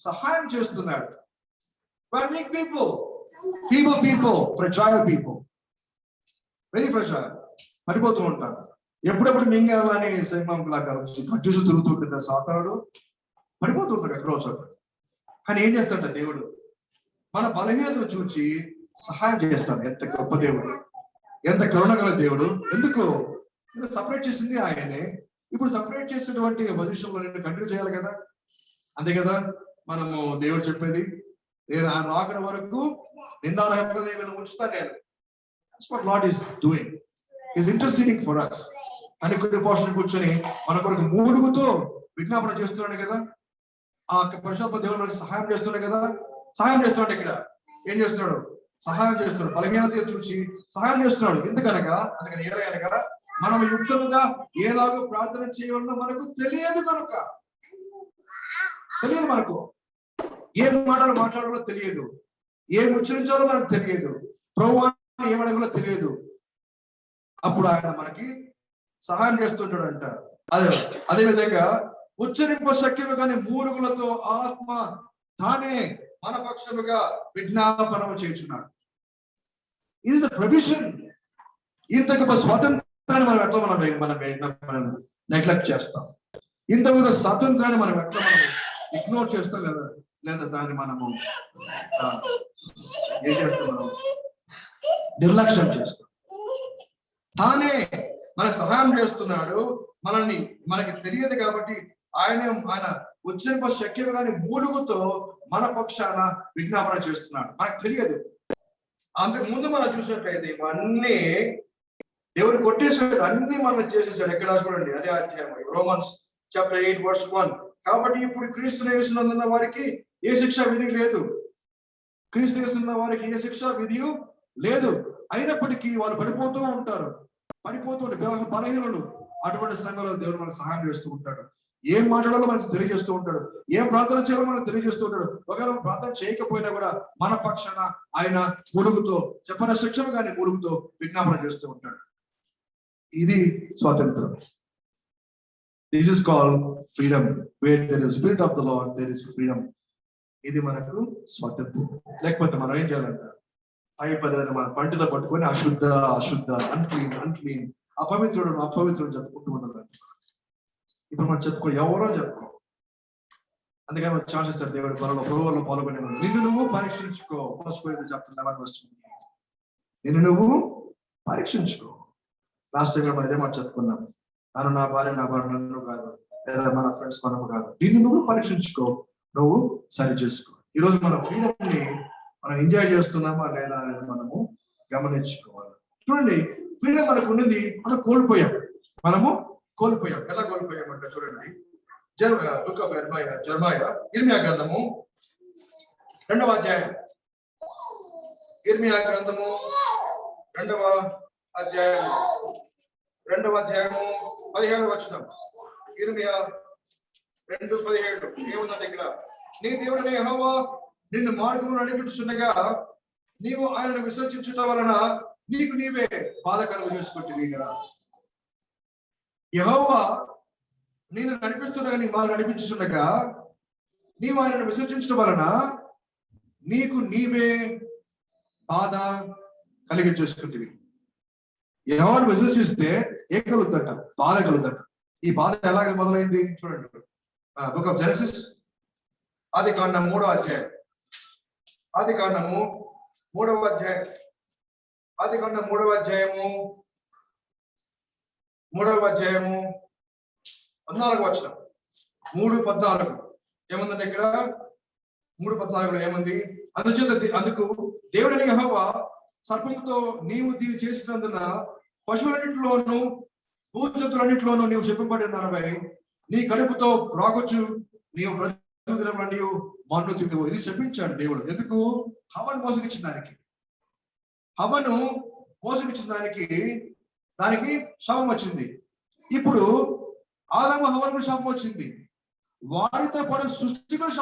సహాయం చేస్తున్నాడు. We're weak people, feeble people, fragile people, very fragile. పడిపోతూ ఉంటాను. ఎప్పుడెప్పుడు మింగాలని సైమాంకులాగా చూసి తిరుగుతుంటుంది సాతానుడు. పడిపోతూ ఉంటాడు ఎక్కడో చోట. కానీ ఏం చేస్తాడు దేవుడు? మన బలహీనతను చూచి సహాయం చేస్తాడు. ఎంత గొప్ప దేవుడు, ఎంత కరుణగల దేవుడు. ఎందుకు? సపరేట్ చేసింది ఆయనే. ఇప్పుడు సపరేట్ చేసినటువంటి పొజిషన్లో నేను కంటిన్యూ చేయాలి కదా, అంతే కదా మనము దేవుడు చెప్పేది. నేను ఆయన రాకడ వరకు నిందారహితంగా ఉంచుతాను నేను. That's what Lord is doing. He's interceding for us. అని కొన్ని పోర్షన్ కూర్చొని మన కొరకు మూలుగుతూ విజ్ఞాపన చేస్తున్నాడు కదా. ఆ పరిశుద్ధ దేవుడు సహాయం చేస్తున్నాడు కదా. సహాయం చేస్తున్నాడు. ఇక్కడ ఏం చేస్తున్నాడు? సహాయం చేస్తున్నాడు. బలహీనత చూసి సహాయం చేస్తున్నాడు. ఎందుకనగా ఎలాగనగా మనం యుక్తముగా ఏలాగో ప్రార్థన చేయాలో మనకు తెలియదు కనుక. తెలియదు మనకు. ఏం మాటలు మాట్లాడాలో తెలియదు, ఏం ఉచ్చరించాలో మనకు తెలియదు, ప్రభువుని ఏమడగాలో తెలియదు. అప్పుడు ఆయన మనకి సహాయం చేస్తుంటాడంట. అదే విధంగా ఉచ్చరింప శక్యము కానీ మూలుగులతో ఆత్మ తానే మన పక్షముగా విజ్ఞాపనము చేస్తున్నాడు. ఇది ప్రొవిజన్. ఇంత గొప్ప స్వాతంత్రాన్ని మనం ఎట్లా మనం నెగ్లెక్ట్ చేస్తాం. ఇంత గొప్ప స్వాతంత్రాన్ని మనం ఎట్లా ఇగ్నోర్ చేస్తాం కదా, లేదా దాన్ని మనము ఏం చేస్తాం, మనం నిర్లక్ష్యం చేస్తాం. తానే మనకు సహాయం చేస్తున్నాడు. మనకి తెలియదు కాబట్టి ఆయన ఉచ్చరింప శక్యం కానీ మూలుగుతో మన పక్షాన విజ్ఞాపన చేస్తున్నాడు. మనకు తెలియదు. అంతకు ముందు మనం చూసినట్లయితే ఇవన్నీ దేవుడు కొట్టేసాడు, అన్ని మనం చేసేసాడు. ఎక్కడ చూడండి అదే అధ్యాయం రోమన్స్ చాప్టర్ 8 verse 1. కాబట్టి ఇప్పుడు క్రీస్తుని యేసునందున్న వారికి ఏ శిక్ష విధి లేదు. క్రీస్తు యేసునందున్న వారికి ఏ శిక్ష విధి లేదు. అయినప్పటికీ వాళ్ళు పడిపోతూ ఉంటారు. బలహీనులు. అటువంటి సంఘంలో దేవుడు మనకు సహాయం చేస్తూ ఉంటాడు. ఏం మాట్లాడాలో మనకు తెలియజేస్తూ ఉంటాడు. ఏం ప్రార్థన చేయాలో మనకు తెలియజేస్తూ ఉంటాడు. ఒకవేళ ప్రార్థన చేయకపోయినా కూడా మన పక్షాన ఆయన మూలుగుతో, చెప్పన శిక్షణ కానీ మూలుగుతో విజ్ఞాపన చేస్తూ ఉంటాడు. ఇది స్వాతంత్రం. This is called freedom. Where there is spirit of the Lord, there is freedom. ఇది మనకు స్వాతంత్రం. లేకపోతే మనం ఏం చేయాలంట, పదాన్ని మన పంటితో పట్టుకొని అశుద్ధ అశుద్ధ, అన్క్లీన్ అన్క్లీన్, అపవిత్రుడు అపవిత్రుడు చెప్పుకుంటూ ఉండాలంట. ఇప్పుడు మనం చెప్పుకో, ఎవరో చెప్పుకో. అందుకని మనం ఛాన్స్ ఇస్తాడు దేవుడు, మనలో ప్రభువులో పాల్గొనే నిన్ను నువ్వు పరీక్షించుకో. నిన్ను నువ్వు పరీక్షించుకో. లాస్ట్ టైం మనం ఇదే మాట చెప్పుకున్నాం, నన్ను నా భార్య నన్ను కాదు, లేదా మన ఫ్రెండ్స్ మనము కాదు. నిన్ను నువ్వు పరీక్షించుకో, నువ్వు సరి చేసుకో. ఈరోజు మన ఫ్రీడమ్ ని మనం ఎంజాయ్ చేస్తున్నామా లేదా అనేది మనము గమనించుకోవాలి. చూడండి, ఫ్రీడమ్ మనకు ఉన్నది, మనం కోల్పోయాం. ఎలా కోల్పోయామంటే చూడండి, బుక్ ఆఫ్ జెర్మయా, ఇర్మియా గ్రంథము 2వ అధ్యాయం, ఇర్మియా గ్రంథము 2వ అధ్యాయము 17వ వచనం. ఇర్మియా 2:17 ఏముందంటే ఇక్కడ, నీ దేవుడైన యెహోవా నిన్ను మార్గమును నడిపించుచుండగా నీవు ఆయనను విసర్జించుట వలన నీకు నీవే బాధ కలుగు చేసుకుంటుంది కదా. యెహోవా నేను నడిపిస్తుండగా నీ బాధ నడిపించుచుండగా నీవు ఆయనను విసర్జించడం వలన నీకు నీవే బాధ కలిగి చేసుకుంటుంది. యెహోవాను విసర్జిస్తే ఏం కలుగుతుంట? బాధ కలుగుతుంట. ఈ బాధ ఎలాగ మొదలైంది చూడండి, బుక్ ఆఫ్ జెనసిస్ ఆదికాండం 3వ అధ్యాయం, ఆదికాండము 3వ అధ్యాయం, ఆదికాండం 3వ అధ్యాయము 14వ వచనం. 3:14 ఏముందంటే ఇక్కడ 3:14 ఏముంది? అందుకు దేవుడైన యెహోవా సర్పముతో నీవు దీన్ని చేసినందున పశువులన్నింటిలోను భూజంతులన్నింటిలోనూ నీవు శపింపబడినవై నీ కడుపుతో రాకొచ్చు, నీవు నీవు మన్ను తిందువు. ఇది చెప్పించాడు దేవుడు. ఎందుకు? హవ్వను మోసగిచ్చిన దానికి శాపం వచ్చింది. ఇప్పుడు ఆదాము హవ్వకు శాపం వచ్చింది, వారితో పాటు సృష్టి కూడా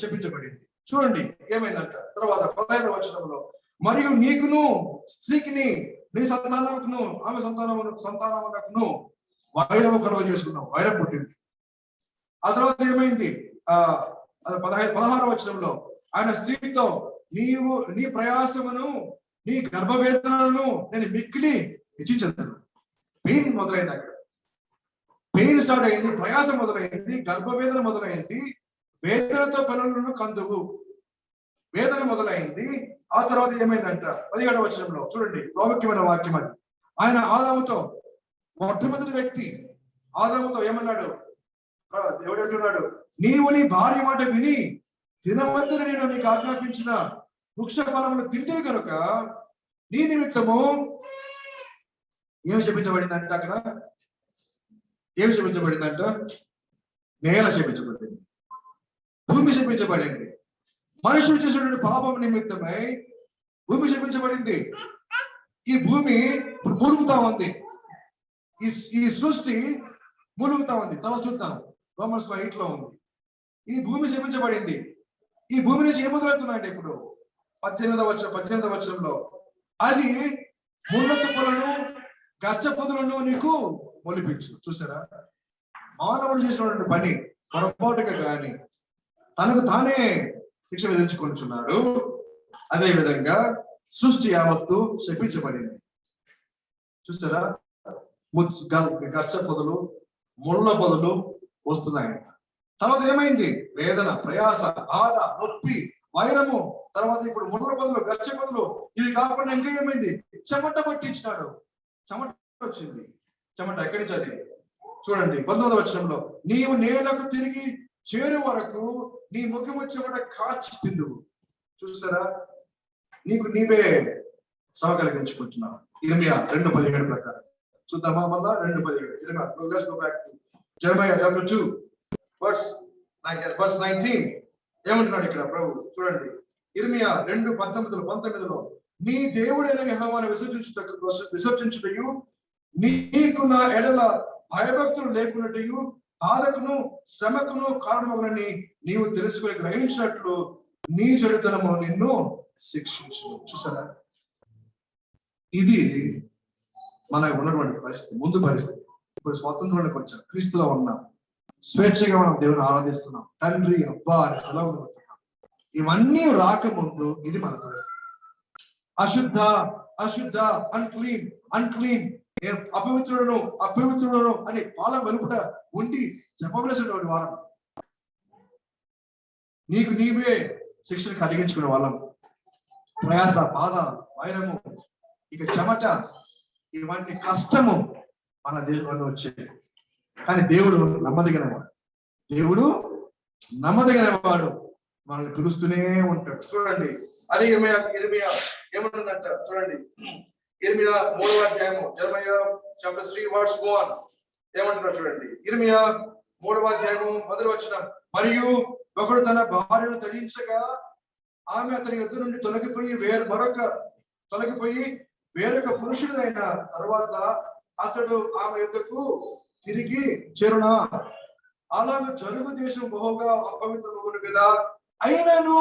శపించబడింది. చూడండి ఏమైందంట తర్వాత 15వ వచనంలో, మరియు నీకును స్త్రీకిని నీ సంతానమును ఆమె సంతానమునకును వైరము కలుగ చేసుకున్నావు, వైరం పుట్టింది. ఆ తర్వాత ఏమైంది? 16వ వచనంలో, ఆయన స్త్రీతో నీవు నీ ప్రయాసమును నీ గర్భవేదనను నేను మిక్కిలి హెచ్చించను. పెయిన్ మొదలైంది, అక్కడ పెయిన్ స్టార్ట్ అయింది, ప్రయాసం మొదలైంది, గర్భవేదన మొదలైంది, వేదనతో పిల్లలను కందువు, వేదన మొదలైంది. ఆ తర్వాత ఏమైందంట 17వ వచనంలో చూడండి, ప్రాముఖ్యమైన వాక్యం అది. ఆయన ఆదాముతో, మొట్టమొదటి వ్యక్తి ఆదాముతో ఏమన్నాడు? దేవుడు అంటున్నాడు, నీవు నీ భార్య మాట విని తినవద్దని నేను నీకు ఆజ్ఞాపించిన వృక్ష ఫలమును తింటివి కనుక నీ నిమిత్తము ఏమి శపించబడిందంట? అక్కడ ఏమి శపించబడిందంట? నేల శపించబడింది, భూమి శపించబడింది. మనుషులు చేసినటువంటి పాపం నిమిత్తమై భూమి శపించబడింది. ఈ భూమి ఇప్పుడు మూలుగుతా ఉంది, ఈ సృష్టి మూలుగుతా ఉంది. తర్వాత చూద్దాం, రోమన్స్ 8లో ఉంది. ఈ భూమి శపించబడింది. ఈ భూమి నుంచి ఏం మొదలవుతున్నాయంటే ఇప్పుడు 18వ వచనంలో, అది ముళ్ళ తుప్పలను గచ్చ పొదలను నీకు మొలిపించు. చూసారా, మానవుడు చేసినటువంటి పని పొరపాటుగా కానీ తనకు తానే శిక్ష విధించుకుంటున్నాడు. అదే విధంగా సృష్టి యావత్తు శపించబడింది. చూసారా, గచ్చ పొదలు ముళ్ళ పొదలు వస్తున్నాయి. తర్వాత ఏమైంది? వేదన, ప్రయాస, బాధ, నొప్పి, వైరము, తర్వాత ఇప్పుడు ముళ్ళ పొదలు, గచ్చ పొదలు, ఇవి కాకుండా ఇంకా ఏమైంది? చెమట పట్టించినాడు. చెమట వచ్చింది. చెమట ఎక్కడి నుంచి? అది చూడండి 19వ వచనంలో, నీవు నేలకు తిరిగి చేరు వరకు నీ ముఖము చెమట కాచి తిందువు. చూస్తారా, నీకు నీవే శ్రమ కలిగించుకుంటున్నావు. ఇర్మియా 2:17 ప్రకారం చూద్దామా? మళ్ళా 2:17 జెర్మయా చాప్టర్ 2 verse 19 ఏమంటున్నాడు ఇక్కడ ప్రభు? చూడండి, ఇర్మియా 2:19 నీ దేవుడైన యెహోవాను విసర్జించుటయు నీకు నా ఎడల భయభక్తులు లేకున్నట్టు బాధకును శ్రమకును కారణమగునని నీవు తెలుసుకుని గ్రహించినట్లు నీ చెడుతనము నిన్ను శిక్షించును. చూసారా, ఇది మనకు ఉన్నటువంటి పరిస్థితి, ముందు పరిస్థితి. ఇప్పుడు స్వాతంత్రంలోకి వచ్చాం, క్రీస్తులో ఉన్నాం, స్వేచ్ఛగా మనం దేవుని ఆరాధిస్తున్నాం, తండ్రి అబ్బా అని పిలవగలుగుతున్నాం. ఇవన్నీ రాకముందు ఇది మన పరిస్థితి. అశుద్ధ అశుద్ధ, అన్క్లీన్ అన్క్లీన్, నేను అపవిత్రుడను అని పాలం వెలుపుట ఉండి చెప్పవలసినటువంటి వారం, నీకు నీవే శిక్షను కలిగించుకునే వాళ్ళం. ప్రయాస, బాధ, వైరము, ఇక చెమట, ఇవన్నీ కష్టము మన దేవుడు వచ్చేది. కానీ దేవుడు నమ్మదగినవాడు, మనల్ని పిలుస్తూనే ఉంటాడు. చూడండి, అదే ఇర్మియా ఏమంటుందంట చూడండి. ఇర్మియా 3వ అధ్యాయము, జెరమయా చాప్టర్ 3 వర్స్ 1 ఏమంటున్నారు చూడండి. ఇర్మియా 3వ అధ్యాయము 1వ వచనం, మరియు ఒకడు తన భార్యను త్యజించగా ఆమె అతని యొద్ద నుండి తొలగిపోయి వేరొక పురుషుడైన తర్వాత అతడు ఆమె యొద్దకు తిరిగి చేరునా? అలాగ జరుగు దేశం బహుగా అపవిత్రమగును కదా. అయినను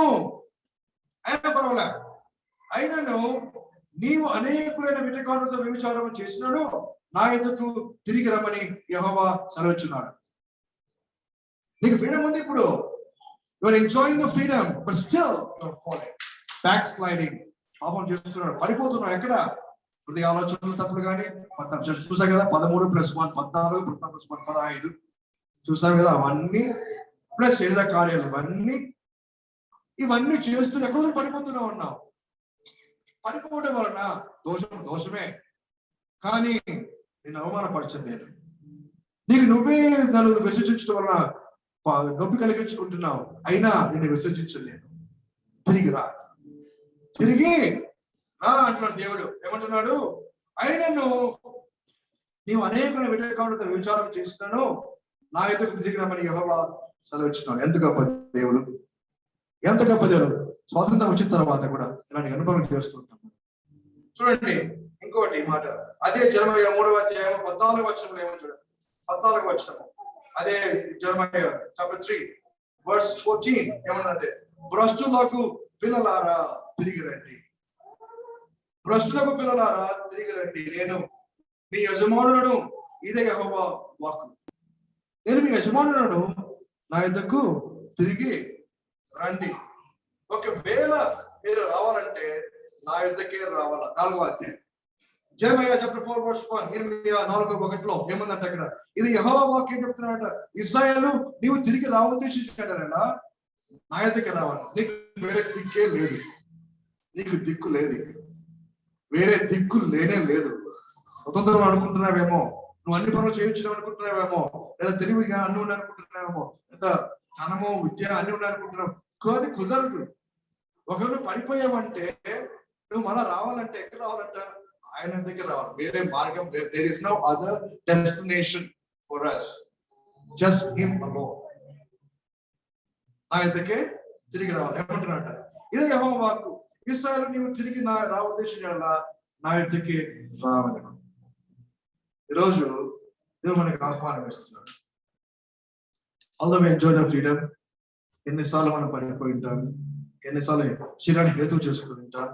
నీవు అనేకులైన విటకారులతో వ్యభిచారం చేసినాడు, నా యొద్దకు తిరిగి రమ్మని యెహోవా సెలవిచ్చున్నాడు. నీకు ఫ్రీడమ్ ఉంది ఇప్పుడు, you are enjoying the freedom, but still you are following, backsliding, పాపం చేస్తున్నాడు, పడిపోతున్నాడు. ఎక్కడ? హృదయ ఆలోచనలు తప్పుడు. కానీ చూసాం కదా, 13+1 14, 14+1 15 చూసాం కదా. అవన్నీ ప్లస్ శరీర కార్యాలు, ఇవన్నీ చేస్తూ ఎక్కడో పడిపోతూనే ఉన్నావు. పడిపోవడం వలన దోషమే, కానీ నేను అవమానపరచను. నేను నీకు నువ్వే నన్ను విసర్జించడం వలన నొప్పి కలిగించుకుంటున్నావు, అయినా నిన్ను విసర్జించను నేను. తిరిగి రా అంటున్నాడు దేవుడు. ఏమంటున్నాడు? అయినను నీవు అనేక విటకారులతో వ్యభిచారం చేస్తున్నాను, నా ఎదుగు తిరిగి రమ్మని యెహోవా సెలవిచ్చున్నాడు. ఎంత గొప్ప దేవుడు! స్వాతంత్రం వచ్చిన తర్వాత కూడా ఇలాంటి అనుభవం చేస్తుంటాం. చూడండి ఇంకోటి మాట, అదే జెరమయా 3వ అధ్యాయం 14వ వచనంలో ఏమో చూడండి. 14వ వచనం, అదే జెరమయా చాప్టర్ 3 వర్స్ 14 ఏమన్నంటే, భ్రష్టులకు పిల్లలారా తిరిగి రండి, నేను మీ యజమానులను, ఇదే యెహోవా వాక్కు, నేను మీ యజమానులను నా యొద్దకు తిరిగి రండి. ఒకవేళ మీరు రావాలంటే నా యొద్దకే రావాలా. 4వ అధ్యాయం జెరమయా చాప్టర్ 4 వర్స్ 1, 4:1 ఏమందంటే అక్కడ, ఇది యెహోవా వాక్యం చెప్తున్నాడట, ఇశ్రాయేలు నీవు తిరిగి రావద్దేశించాడనా, నా యొద్దకే రావాలి. నీకు వేరే దిక్కే లేదు, నీకు దిక్కు లేదు, వేరే దిక్కు లేనే లేదు. స్వతంత్రం అనుకుంటున్నావేమో, నువ్వు అన్ని పనులు చేయొచ్చు అనుకుంటున్నావేమో, లేదా తెలివిగా అన్ని ఉన్నాయి అనుకుంటున్నావేమో, లేదా ధనము విద్య అన్ని ఉన్నాయి అనుకుంటున్నావు. కానీ కుదరదు. ఒకవేళ పడిపోయావంటే నువ్వు మళ్ళా రావాలంటే ఎక్కడ రావాలంట? ఆయన దగ్గర రావాలి. వేరే మార్గం, there is no other destination for us, just him alone. నా యొద్దకే తిరిగి రావాలి. ఏమంటున్నాట? ఇదే యెహోవా వాక్కు, ఇశ్రాయేలు నీవు తిరిగి నా ఉద్దేశించాలా, నా యొద్దకే రావాలి. ఈరోజు దేవుడు మనకి ఆహ్వానం ఇస్తున్నాడు. Although we enjoy the freedom. ఎన్నిసార్లు మనం పడిపోయి ఉంటాం, ఎన్నిసార్లు శరీరాన్ని హేతువు చేసుకుని ఉంటాం,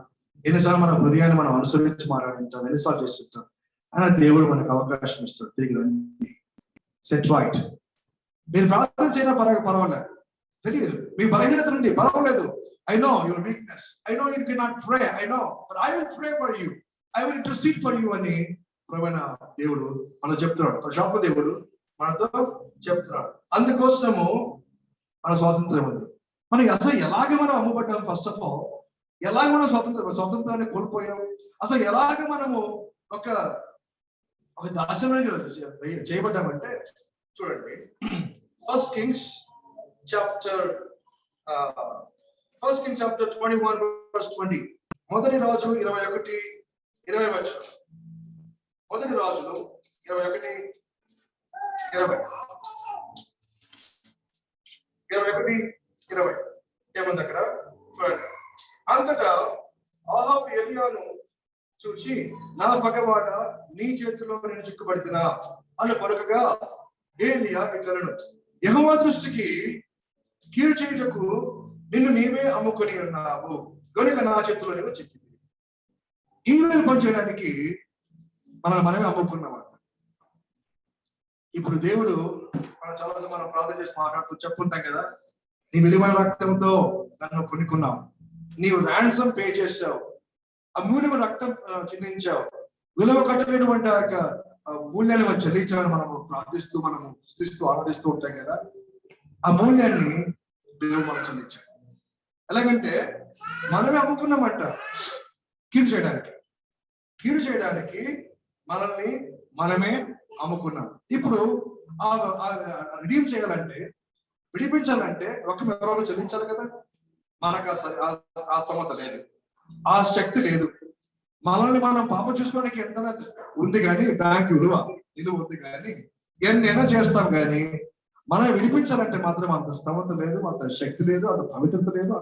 ఎన్నిసార్లు మన హృదయాన్ని మనం అనుసరించి మాట్లాడింటాం, ఎన్నిసార్లు చేస్తుంటాం. అయినా దేవుడు మనకు అవకాశం ఇస్తాడు, తిరిగి రండి, సెట్ రైట్. మీరు ప్రార్థన చేయడం పర్వాలేదు, తెలియదు మీ బలహీనత ఉంది, పర్వాలేదు. I know your weakness, I know you cannot pray, I know, but I will pray for you, I will intercede for you అని ప్రభువైన దేవుడు మనకు చెప్తున్నాడు. పరిశుద్ధ దేవుడు మనతో చెప్తున్నాడు. అందుకోసము మన స్వాతంత్రం ఉంది. మనం అసలు ఎలాగ మనం అమ్మబడ్డాం? ఫస్ట్ ఆఫ్ ఆల్ ఎలాగ మనం స్వాతంత్రాన్ని కోల్పోయాం? అసలు ఎలాగ మనము ఒక దాస్యంలో చేయబడ్డామంటే చూడండి, ఫస్ట్ కింగ్స్ చాప్టర్ 21:20, మొదటి రాజు 21:20 వచనం. మొదటి రాజులు 21:20 ఏముంది అక్కడ చూడండి. అంతటా ఆహాబు ఎలియాను చూచి, నా పగవాడ, నీ చేతిలో నేను చిక్కుబడితినా అని పలుకగా ఏలియా ఇట్లనెను, యెహోవా దృష్టికి కీడు చేయుటకు నిన్ను నీవే అమ్ముకొని ఉన్నావు గనుక నా చేతిలో నీవు చిక్కింది. ఈమెయిల్ పని చేయడానికి మనమే అమ్ముకున్నాం. ఇప్పుడు దేవుడు మనం చాలా మనం ప్రార్థన చేసి మాట్లాడుతూ చెప్పుకుంటాం కదా, నీ విలువైన రక్తంతో నన్ను కొనుక్కున్నావు, నీవు ర్యాన్సమ్ పే చేసావు, అమూల్యమైన రక్తం చిందించావు, విలువ కట్టలేటువంటి ఆ యొక్క మూల్యాన్ని మనం చెల్లించాలని మనము ప్రార్థిస్తూ మనము స్తుతిస్తూ ఆరాధిస్తూ ఉంటాం కదా. ఆ మూల్యాన్ని దేవుడు మనం చెల్లించాడు. ఎలాగంటే మనమే అమ్ముకున్నామంట కీడు చేయడానికి మనల్ని మనమే అమ్ముకున్నాం. ఇప్పుడు రిడీమ్ చేయాలంటే, విడిపించాలంటే ఒక ఎవరో చెల్లించాలి కదా. మనకు ఆ స్తోమత లేదు, ఆ శక్తి లేదు. మనల్ని మనం పాపం చూసుకోవడానికి ఎంత ఉంది కానీ, బ్యాంక్ విలువ ఉంది కానీ, ఎన్నైనా చేస్తాం కానీ మనం విడిపించాలంటే మాత్రం అంత స్తోమత లేదు, అంత శక్తి లేదు, అంత పవిత్రత లేదు,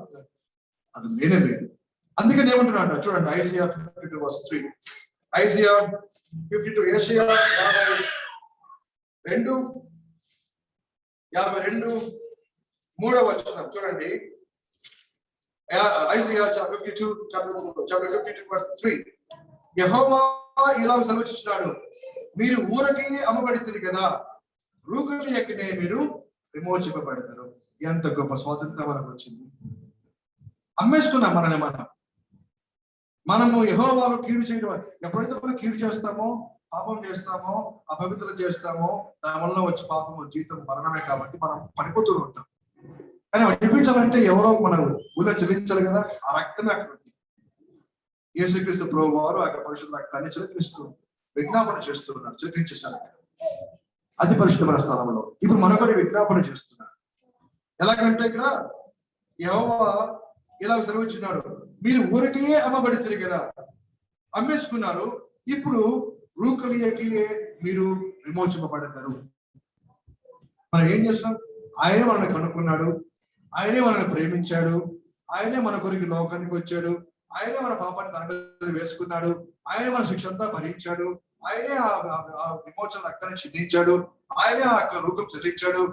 అది లేనే లేదు. అందుకని ఏమంటున్నాడు చూడండి, ఐజియా 52:3, ఐజియా 52, యెషయా 52:3 చూడండి. ఐజియా 52:3, యెహోవా ఇలా సెలవిస్తున్నాడు, మీరు ఊరకి అమ్మబడితే కదా, రూకలి ఎక్కినే మీరు విమోచింపబడతారు. ఎంత గొప్ప స్వాతంత్రం మనకు వచ్చింది. అమ్మేసుకున్నాం మనల్ని మనము యెహోవాకు కీడు చేయడం. ఎప్పుడైతే మనం కీడు చేస్తామో, పాపం చేస్తామో, అపవిత్రత చేస్తామో, దాని వల్ల వచ్చే పాపము జీవితం మరణమే. కాబట్టి మనం పడిపోతూ ఉంటాం. కానీ విడిపించాలంటే ఎవరో మనం ఊళ్ళో చెల్లించాలి కదా. ఆ రక్తమే అక్కడ ఉంది. యేసుక్రీస్తు ప్రభువు వారు ఆ పరిశుద్ధ రక్తాన్ని చిలకరిస్తూ విజ్ఞాపన చేస్తున్నారు, చిలకరించేశారు. అది పరిశుద్ధమైన స్థలంలో. ఇప్పుడు మనొకరి విజ్ఞాపన చేస్తున్నారు. ఎలాగంటే ఇక్కడ యెహోవా ఇలా సెలవిచ్చున్నాడు, మీరు ఊరికే అమ్మబడితే కదా, అమ్మేసుకున్నారు, ఇప్పుడు రూకలియకి మీరు విమోచింపబడతారు. మనం ఏం చేస్తాం? ఆయనే మనల్ని కనుక్కున్నాడు, ఆయనే మనల్ని ప్రేమించాడు, ఆయనే మన కొరికి లోకానికి వచ్చాడు, ఆయనే మన పాపాన్ని తన మీద వేసుకున్నాడు, ఆయనే మన శిక్ష అంతా భరించాడు, ఆయనే ఆ విమోచన రక్తాన్ని చెల్లించాడు, ఆయనే ఆ రూపం చెల్లించాడు,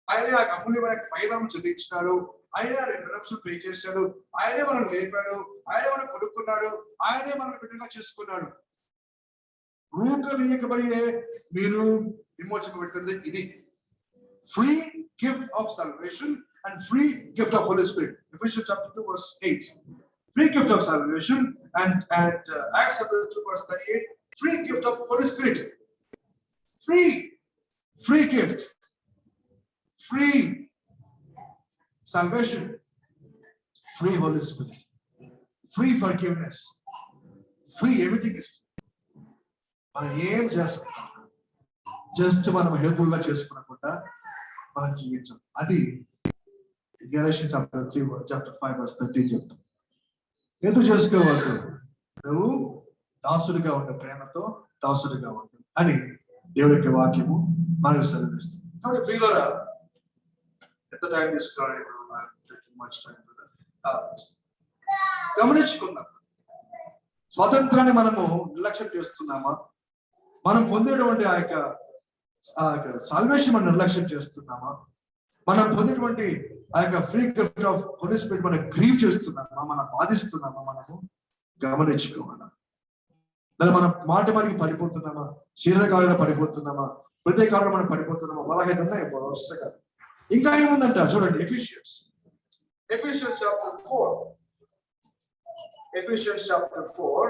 ఆయనే ఆ అమూల్యమైన మైదానం చెల్లించినాడు, ఆయనే రిడెంప్షన్ పే చేశాడు, ఆయనే మనం లేపాడు, ఆయనే మనం కొనుక్కున్నాడు, ఆయనే మనం బిడ్డగా చేసుకున్నాడు. రూకలీయకబడియే మీరు విమోచింపబడుతుంది. ఇది free gift of salvation and free gift of Holy Spirit. Ephesians chapter 2:8. Free gift of salvation and Acts chapter 2:38. Free gift of Holy Spirit. Free gift. Free salvation. Free Holy Spirit. Free forgiveness. Free everything is. మనం ఏం చేస్తాం? Just మనం హేతువుగా చేసుకునకుండా మనం జీవించాం. అది Galatians chapter 5:13 చెప్తాం. ఏదో చేసుకోవద్దు, నువ్వు దాసుడిగా ఉండే, ప్రేమతో దాసుడిగా ఉండు అని దేవుడి యొక్క వాక్యము మనకు సెలవిస్తుంది. కాబట్టి ప్రియులారా, ఎంత టైం తీసుకోవాలి? గమనించుకుందాం. స్వాతంత్రాన్ని మనము నిర్లక్ష్యం చేస్తున్నామా? మనం పొందేటువంటి ఆ యొక్క సాల్వేషన్ మనం నిర్లక్ష్యం చేస్తున్నామా? మనం పొందేటువంటి ఆ యొక్క free gift of Holy Spirit మనం గ్రీవ్ చేస్తున్నామా? మనం బాధిస్తున్నామా? మనము గమనించుకోవాలా. లేదా మనం మాట మనకి పడిపోతున్నామా? శరీరకాలంలో పడిపోతున్నామా? హృదయకాలంలో మనం పడిపోతున్నామా? బలహీన ఉన్నాయి వరుసగా. ఇంకా ఏముందంట చూడండి, Ephesians chapter 4. Ephesians chapter 4.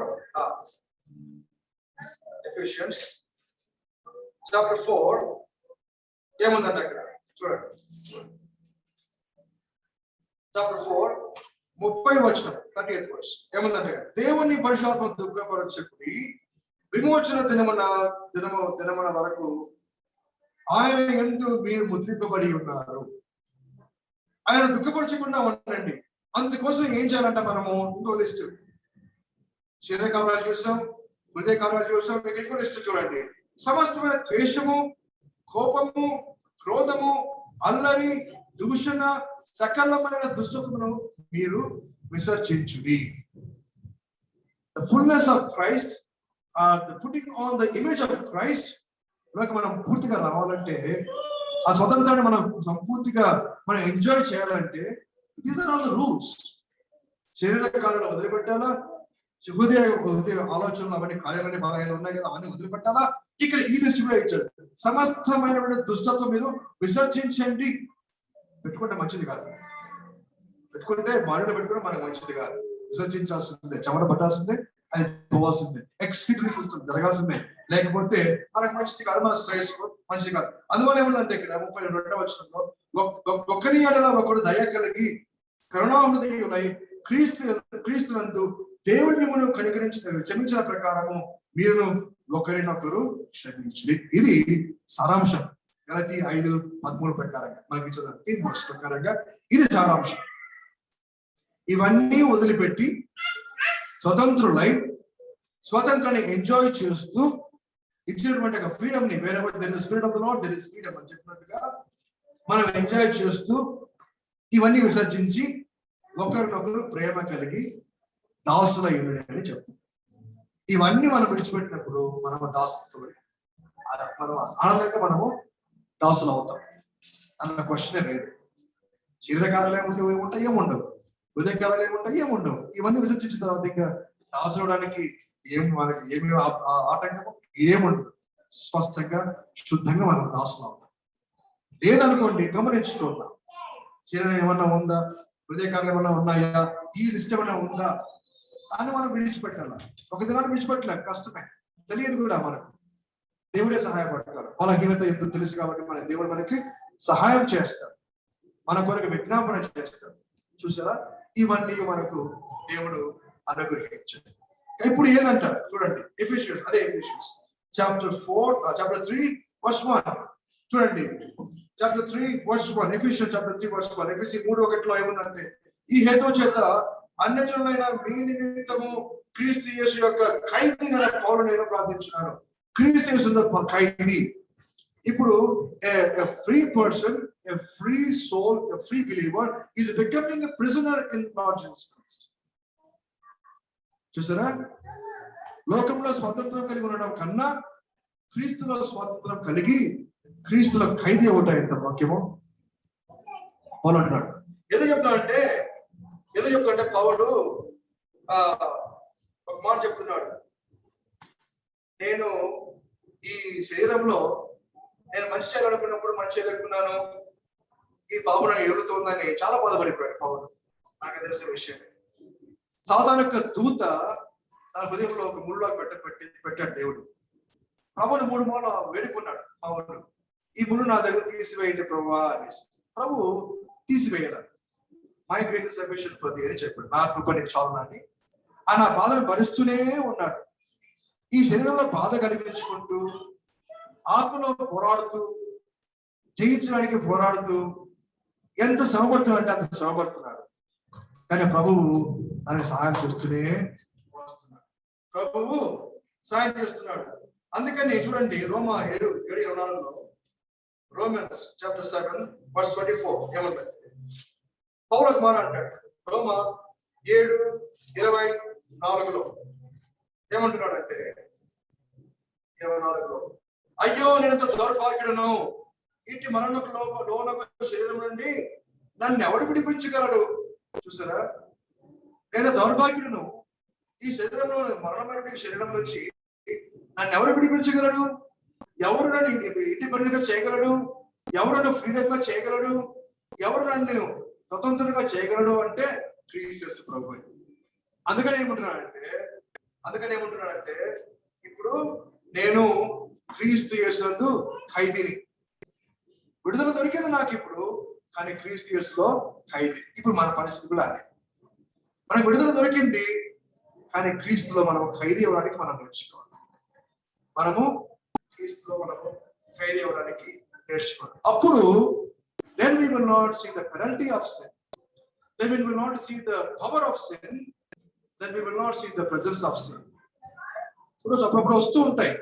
Ephesians chapter 4 ఏముందంట అక్కడ చూడండి. Chapter 4 30వ 30th verse ఏముందంటే, దేవుని పరిశుద్ధాత్మ దుఃఖపరచుకుని విమోచన దినమున వరకు ఆయన యందు మీరు ముద్రింపబడి ఉన్నారు. ఆయన దుఃఖపరచకుండా ఉండండి. అందుకోసం ఏం చేయాలంట మనము? ఇంకో లిస్ట్. శరీర కార్యాలు చూసాం, హృదయ కార్యాలు చూసాం. మీకు ఇంకో లిస్ట్ చూడండి. సమస్తమైన ద్వేషము, కోపము, క్రోధము, అల్లరి, దూషణ, సకలమైన దుష్టమును మీరు విసర్జించుడి. The fullness of Christ, the putting on the image of Christ. మనం పూర్తిగా రావాలంటే, ఆ స్వతంత్రాన్ని మనం సంపూర్తిగా మనం ఎంజాయ్ చేయాలంటే, these are all the rules. శరీర కార్యాలు వదిలిపెట్టాలా, హృదయ ఆలోచనలు అవన్నీ కార్యాలన్నీ 15 ఉన్నాయి కదా, అవన్నీ వదిలిపెట్టాలా. ఇక్కడ ఈ లిస్ట్ కూడా ఇచ్చాడు. సమస్తమైన దుష్టత్వం మీరు విసర్జించండి. పెట్టుకుంటే మంచిది కాదు. పెట్టుకుంటే బాడీలో పెట్టుకుంటే మనకు మంచిది కాదు. విసర్జించాల్సిందే, చెమట పట్టాల్సిందే, అది పోవాల్సిందే, ఎక్స్క్రీటరీ సిస్టమ్ జరగాల్సిందే, లేకపోతే మనకు మంచిది కాదు, మన శ్రేయస్ మంచిది కాదు. అందువల్ల ఏముందంటే ఇక్కడ 32వ వచనంలో ఒకరి ఎడల ఒకడు దయ కలిగి కరుణాహృదయులై క్రీస్తునందు దేవుని మిమ్మల్ని క్షమించిన ప్రకారము మీరు ఒకరినొకరు క్షమించుడి. ఇది సారాంశం. గలతీ 5:13 ప్రకారంగా మనకి చదువు ప్రకారంగా ఇది సారాంశం. ఇవన్నీ వదిలిపెట్టి స్వతంత్రులై స్వతంత్రాన్ని ఎంజాయ్ చేస్తూ ఇచ్చినటువంటి ఒక ఫ్రీడమ్ ని, వేరే there is freedom of the lord, there is freedom అని చెప్పినట్టుగా మనం ఎంజాయ్ చేస్తూ ఇవన్నీ విసర్జించి ఒకరినొకరు ప్రేమ కలిగి దాసుల యునుడి అని చెప్తాం. ఇవన్నీ మనం విడిచిపెట్టినప్పుడు మనము దాసులు, మనం ఆనందంగా మనము దాసులు అవుతాం అన్న క్వశ్చనే లేదు. శరీరకారాలు ఏముంటాయి, ఏముండవు. హృదయకారాలు ఏముండవు. ఇవన్నీ విసర్జించిన తర్వాత ఇంకా దాసులడానికి మనకి ఏమి ఆటంకము ఏముండదు. స్పష్టంగా శుద్ధంగా మనం దాసులు అవుతాం. లేదనుకోండి, గమనించుకుందాం. శరీరం ఏమన్నా ఉందా, హృదయకారాలు ఏమన్నా ఉన్నాయా, ఈ లిస్ట్ ఏమన్నా ఉందా అని మనం విడిచిపెట్టాలి. ఒక దినాన్ని విడిచిపెట్టలేం, కష్టమే, తెలియదు కూడా మనకు. దేవుడే సహాయపడతాడు. బలహీనత ఎందుకు తెలుసు కాబట్టి మన దేవుడు మనకి సహాయం చేస్తాడు, మన కొరకు విజ్ఞాపన చేస్తాడు. చూసారా, ఇవన్నీ మనకు దేవుడు అనుగ్రహించాడు. ఇప్పుడు ఏంటంటారు చూడండి, ఎఫెసియన్స్, అదే ఎఫెసియన్స్ చాప్టర్ 3:1 చూడండి. చాప్టర్ 3:1, ఎఫెసియన్స్ చాప్టర్ 3:1, ఎఫెసీ 3:1 ఏముందంటే, ఈ హేతు చేత అన్యజనులైన మీ నిమిత్తము క్రీస్తు యేసు యొక్క ఖైదీ పౌలు నేను ప్రార్థించున్నాను. క్రీస్తు యేసు ఖైదీ. ఇప్పుడు free person, a free soul, a free believer is becoming a prisoner in Lord Jesus Christ. చూసారా, లోకంలో స్వాతంత్రం కలిగి ఉండడం కన్నా క్రీస్తులో స్వాతంత్రం కలిగి క్రీస్తులో ఖైదీ అవుతాయి. ఎంత వాక్యమో పౌలు అంటున్నాడు. ఏదో చెప్తాడంటే పౌలు ఒక మాట చెప్తున్నాడు, నేను ఈ శరీరంలో నేను మంచి చేయాలనుకున్నప్పుడు మంచి చేయలేకున్నాను, ఈ పాపం నాకు ఎగురుతోందని చాలా బాధపడిపోయాడు పౌలు. నాకు తెలిసిన విషయం, సాతాను యొక్క దూత తన హృదయంలో ఒక ముళ్ళ పెట్టాడు దేవుడు. ప్రభుని 3 మార్లు వేడుకున్నాడు పౌలు, ఈ ముళ్ళు నా దగ్గర తీసివేయండి ప్రభువా అనేసి. ప్రభు తీసివేయాల. My grace is sufficient for thee అని చెప్పాడు. నా కృప నీకు చాలునని. ఆ నా బాధను భరిస్తూనే ఉన్నాడు. ఈ శరీరంలో బాధ కలిగించుకుంటూ, ఆత్మలో పోరాడుతూ, జయించడానికి పోరాడుతూ ఎంత శ్రమపడుతున్నాడు అంటే అంత శ్రమపడుతున్నాడు. కానీ ప్రభువు దానికి సహాయం చేస్తూనే వస్తున్నాడు. ప్రభువు సహాయం చేస్తున్నాడు. అందుకని చూడండి, రోమా 7:24 రోమన్స్ చాప్టర్ 7:24 ఏమంటారు? పౌలు ఒక మాట అంటాడు. రోమా 7:24 ఏమంటున్నాడంటే, 24 అయ్యో నేనంత దౌర్భాగ్యుడను, ఇటు మరణపు శరీరం నుండి నన్ను ఎవడు విడిపించగలడు? చూసారా, నేను దౌర్భాగ్యుడును, ఈ శరీరంలో మరణమైన శరీరం నుంచి నన్ను ఎవరు విడిపించగలడు? ఎవరు నన్ను ఇంటి పనులుగా చేయగలడు? ఎవరు నన్ను ఫ్రీడమ్ గా చేయగలడు? ఎవరు నన్ను స్వతంత్రంగా చేయగలడు అంటే క్రీస్తు ప్రభు. అందుకని ఏమంటున్నాడంటే ఇప్పుడు నేను క్రీస్తు యేసునందు ఖైదీని. విడుదల దొరికింది నాకు ఇప్పుడు, కానీ క్రీస్తు యేసులో ఖైదీ. ఇప్పుడు మన పరిస్థితి కూడా అదే. మనకు విడుదల దొరికింది, కానీ క్రీస్తులో మనం ఖైదీ అవ్వడానికి మనం నేర్చుకోవాలి. మనము క్రీస్తులో ఖైదీ అవ్వడానికి నేర్చుకోవాలి. అప్పుడు then we will not see the penalty of sin, then we will not see the power of sin, then we will not see the presence of sin. అప్పుడప్పుడు వస్తూ ఉంటాయి,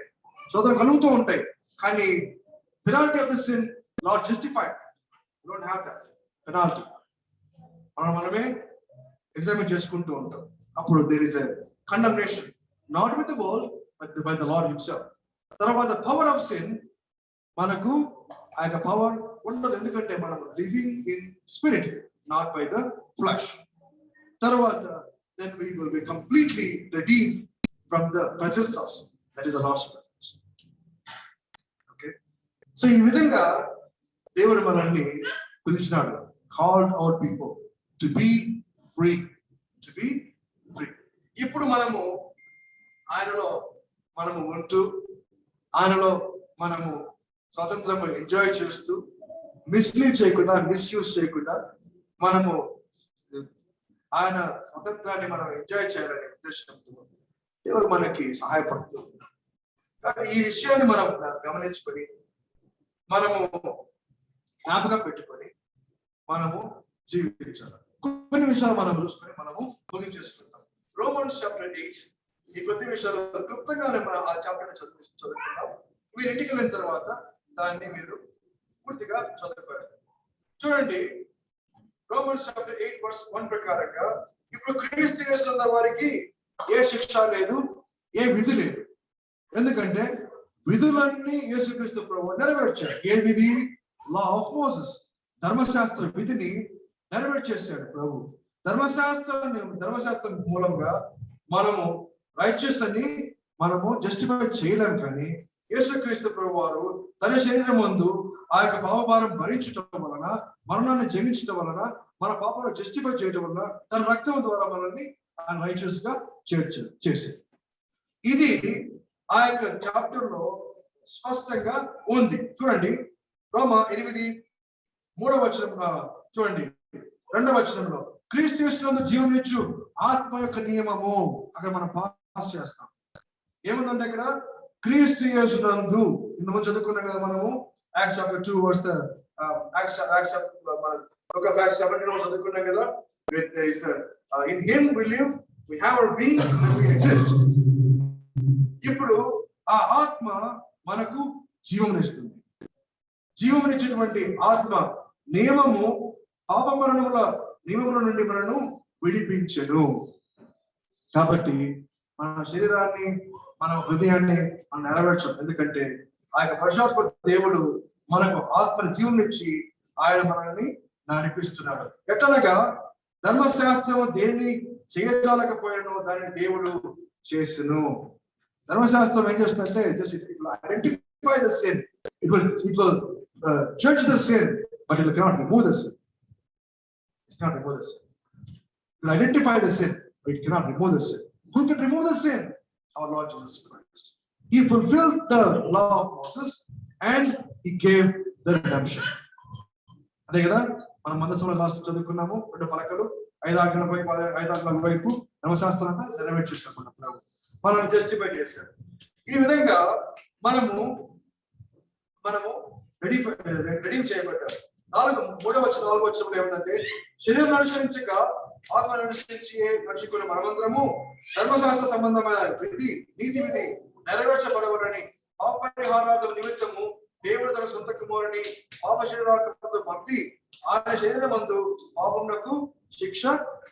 శోధన కలుగుతూ ఉంటాయి, కానీ penalty of the sin not justified. We don't have that penalty. మనమే examine చేసుకుంటూ ఉంటాం. అప్పుడు there is a condemnation, not with the world but by the Lord himself. తర్వాత power of sin మనకు ఆ యొక్క పవర్ ఉండదు, ఎందుకంటే మనం living in spirit, not by the flesh. తర్వాత then we will be completely redeemed from the presence of sin, that is the Lord's presence. Okay, so ఈ విధంగా దేవుడు మనల్ని పిలిచినాడు, called out people. To be free, to be free. ఇప్పుడు మనము ఆయనలో మనము ఉంటూ, ఆయనలో మనము స్వాతంత్రము ఎంజాయ్ చేస్తూ, మిస్లీడ్ చేయకుండా, మిస్యూజ్ చేయకుండా మనము ఆయన స్వతంత్రాన్ని మనం ఎంజాయ్ చేయాలనే ఉద్దేశంతో దేవుడు మనకి సహాయపడుతూ ఉన్నారు. కానీ ఈ విషయాన్ని మనం గమనించుకొని, మనము జ్ఞాపకం పెట్టుకొని మనము జీవించాలి. కొన్ని విషయాలు మనం చూసుకొని మనము ముగించేసుకుంటాం. రోమన్స్ చాప్టర్ 8 ఈ కొద్ది విషయాలు క్లుప్తంగానే మనం ఆ చాప్టర్ చదువుకుంటాం. మీరు ఇంటికి వెళ్ళిన తర్వాత దాన్ని మీరు పూర్తిగా చదువుకోవాలి. చూడండి, రోమన్స్ చాప్టర్ 8 వర్స్ 1 ప్రకారంగా ఇప్పుడు క్రీస్తు యేసున్న వారికి ఏ శిక్ష లేదు, ఏ విధి లేదు. ఎందుకంటే విధులన్నీ యేసుక్రీస్తు ప్రభువు నెరవేర్చాడు. ఏ విధి? లా ఆఫ్ మోసెస్, ధర్మశాస్త్ర విధిని నెరవేర్చేశాడు ప్రభు. ధర్మశాస్త్రం మూలంగా మనము రైచియస్ అని మనము జస్టిఫై చేయలేము. కానీ యేసుక్రీస్తు ప్రభు వారు తన శరీరం ముందు ఆ యొక్క పాపభారం భరించడం వలన, మరణాన్ని జయించడం వలన, మన పాపాలను జస్టిఫై చేయడం వలన తన రక్తం ద్వారా మనల్ని ఆయన రైచియస్ గా చేశాడు. ఇది ఆ యొక్క చాప్టర్ లో స్పష్టంగా ఉంది. చూడండి, రోమా 8:3 చూడండి, 2వ వచనంలో క్రీస్తు యేసునందు జీవనిచ్చు ఆత్మ యొక్క నియమము. అక్కడ మనం పాస్ చేస్తాం. ఏముందంటే ఇక్కడ క్రీస్తు యేసునందు, ఇందులో చదువుకున్నాం కదా మనము Acts chapter 2 verse Acts Acts 17 చదువుకున్నాం కదా. In him we live, we have our being, and we exist. ఇప్పుడు ఆ ఆత్మ మనకు జీవమునిస్తుంది. జీవమునిచ్చేటువంటి ఆత్మ నియమము పాపమరణముల నియమముల నుండి మనను విడిపించెను. కాబట్టి మన శరీరాన్ని, మన హృదయాన్ని మనం నెరవేర్చాం. ఎందుకంటే ఆ యొక్క పరిశుద్ధాత్మ దేవుడు మనకు ఆత్మని జీవనిచ్చి ఆయన మనల్ని నడిపిస్తున్నాడు. ఎట్లనగా ధర్మశాస్త్రం దేన్ని చేయజాలకపోయానో దానిని దేవుడు చేసెను. ధర్మశాస్త్రం ఏం చేస్తుందంటే just it will identify the sin, it will judge the sin, but it cannot remove the sin. It cannot remove the sin. It will identify the sin, but it cannot remove the sin. Who can remove the sin? Our Lord Jesus Christ. He fulfilled the law of Moses and he gave the redemption. అదే కదా మనం మందసంలో last చదువుకున్నాము. 2 పలకలు 5 ఆజ్ఞల వైపు ధర్మశాస్త్రం అంతా నెరవేర్చేసాం. మనల్ని justify చేశాడు. ఈ విధంగా మనము రెడీమ్ చేయబడ్డాం. 3వ వచనంలో ఏమంటే, శరీరం అనుసరించక ఆత్మ అనుసరించి నడుచుకునే మనమందరము ధర్మశాస్త్ర సంబంధమైన నీతి విధి నెరవేర్చబడవలని పాపపరిహారాల నిమిత్తము దేవుడు తన సొంత కుమారుని పాప శరీరాలతో పంపి ఆయన శరీరమందు పాపమునకు శిక్ష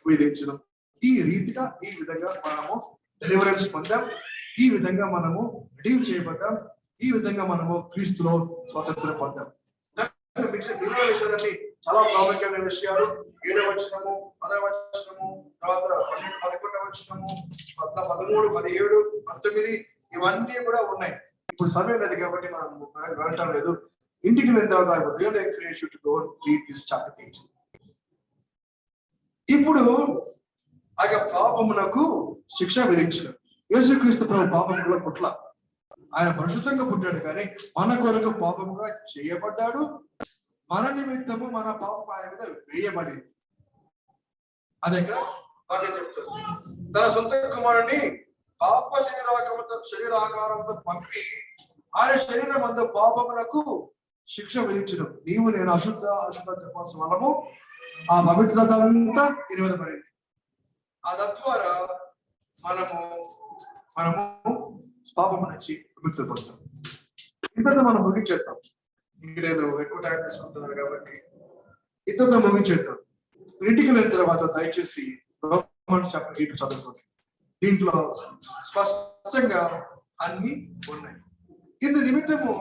విధించును. ఈ రీతిగా, ఈ విధంగా మనము డెలివరెన్స్ పొందాం. ఈ విధంగా మనము రెడీమ్ చేయబడ్డాం. ఈ విధంగా మనము క్రీస్తులో స్వాతంత్రం పొందాం. మిగిలిన విషయాలన్నీ చాలా ప్రాముఖ్యమైన విషయాలు. 7వ వచనము, 10వ వచనము, తర్వాత 11వ వచనము, 13, 17, 19 ఇవన్నీ కూడా ఉన్నాయి. ఇప్పుడు సమయం లేదు కాబట్టి మనం వెళ్ళటం లేదు. ఇంటికి వెళ్ళిన తర్వాత real encourage to go read this chapter 8. ఇప్పుడు ఆ పాపమునకు శిక్ష విధించిన యేసుక్రీస్తు ప్రభు పాపములో పుట్ల, ఆయన పరిశుద్ధంగా పుట్టాడు. కానీ మన కొరకు పాపముగా చేయబడ్డాడు. మన నిమిత్తము మన పాపం ఆయన మీద వేయబడింది. అదే ఇక్కడ వాక్యం చెప్తుంది. తన సొంత కుమారుని పాప శరీరాకారంతో పంపి ఆయన శరీరం అంతా పాపములకు శిక్ష విధించను. నీవు నేను అశుద్ధ చెప్పాల్సిన వాళ్ళము ఆ పవిత్రత అంతా నిలబడింది. ఆ తద్వారా మనము పాపము నుంచి విముక్తి పొందాం. ఇంతతో మనం ముగించేద్దాం. ఇంక నేను ఎక్కువ టైం తీసుకుంటున్నాను కాబట్టి ఇంతతో ముగించేద్దాం. ఇంటికి వెళ్ళిన తర్వాత దయచేసి రోమన్స్ చాప్టర్ 8 చదువుకోండి. దీంట్లో స్పష్టంగా అన్ని ఉన్నాయి. ఇందు నిమిత్తము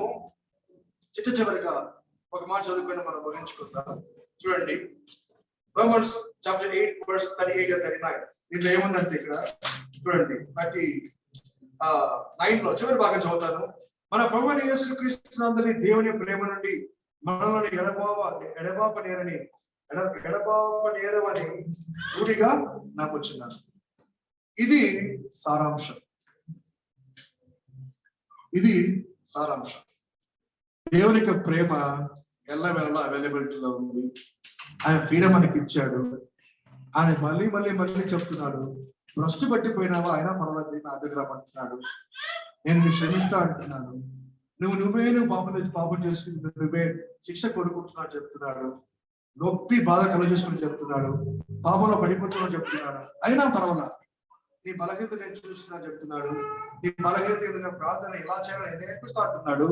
చివరిగా ఒక మాట చదువుకొని మనం ముగించుకుందాం. చూడండి, రోమన్స్ చాప్టర్ 8 verse 38 and 39. దీంట్లో ఏముందంటే ఇక్కడ చూడండి, 39 లో చివరి భాగం చదువుతాను. మన ప్రభువైన యేసుక్రీస్తునందలి దేవుని ప్రేమ నుండి మనల్ని ఎడబాపనేరని ఎడబాపనేరవని రూఢిగా నమ్ముచున్నాను. ఇది సారాంశం. ఇది సారాంశం. దేవుని యొక్క ప్రేమ ఎల్లవేళలా అవైలబిలిటీలో ఉంది. ఆయన ఫ్రీడమ్ మనకి ఇచ్చాడు. ఆయన మళ్ళీ మళ్ళీ మళ్ళీ చెప్తున్నాడు, భ్రష్టు పట్టిపోయినావా అయినా పర్వాలేదు నా దగ్గర అంటున్నాడు. నేను నీకు క్షమిస్తా అంటున్నాను. నువ్వు పాపం చేసుకుని నువ్వే శిక్ష కొడుకుంటున్నావు చెప్తున్నాడు. నొప్పి బాధ కలుగజేసుకుని చెప్తున్నాడు. పాపంలో పడిపోతున్నావు చెప్తున్నాడు. అయినా పర్వాలా, నీ బలహీనత నేను చూస్తున్నా చెప్తున్నాడు. నీ బలహీనత ప్రార్థన ఎలా చేయాలని నేర్పిస్తా అంటున్నాడు.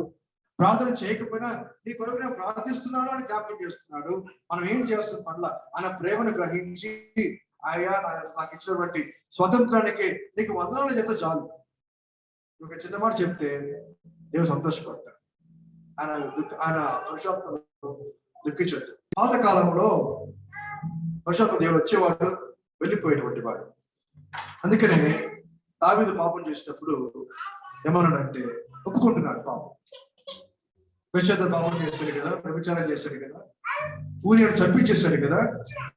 ప్రార్థన చేయకపోయినా నీ కొరకు నేను ప్రార్థిస్తున్నాను అని జ్ఞాపకం చేస్తున్నాడు. మనం ఏం చేస్తాం పట్ల ఆయన ప్రేమను గ్రహించి, ఆయా నాకు ఇచ్చినటువంటి స్వతంత్రానికి నీకు వందనాలు చెప్తే చాలు. ఒక చిన్న మాట చెప్తే దేవుడు సంతోషపడతాడు. ఆయన పరిశుద్ధాత్మను దుఃఖించొద్దు. పాతకాలంలో పరిశుద్ధాత్మ దేవుడు వచ్చేవాడు, వెళ్ళిపోయేటువంటి వాడు. అందుకనే దావీదు పాపం చేసినప్పుడు ఏమన్నాడంటే ఒప్పుకుంటున్నాడు. పాపం పరిశుద్ధ పాపం చేశాడు కదా, వ్యభిచారం చేశాడు కదా, ఊరిని చంపించేశాడు కదా,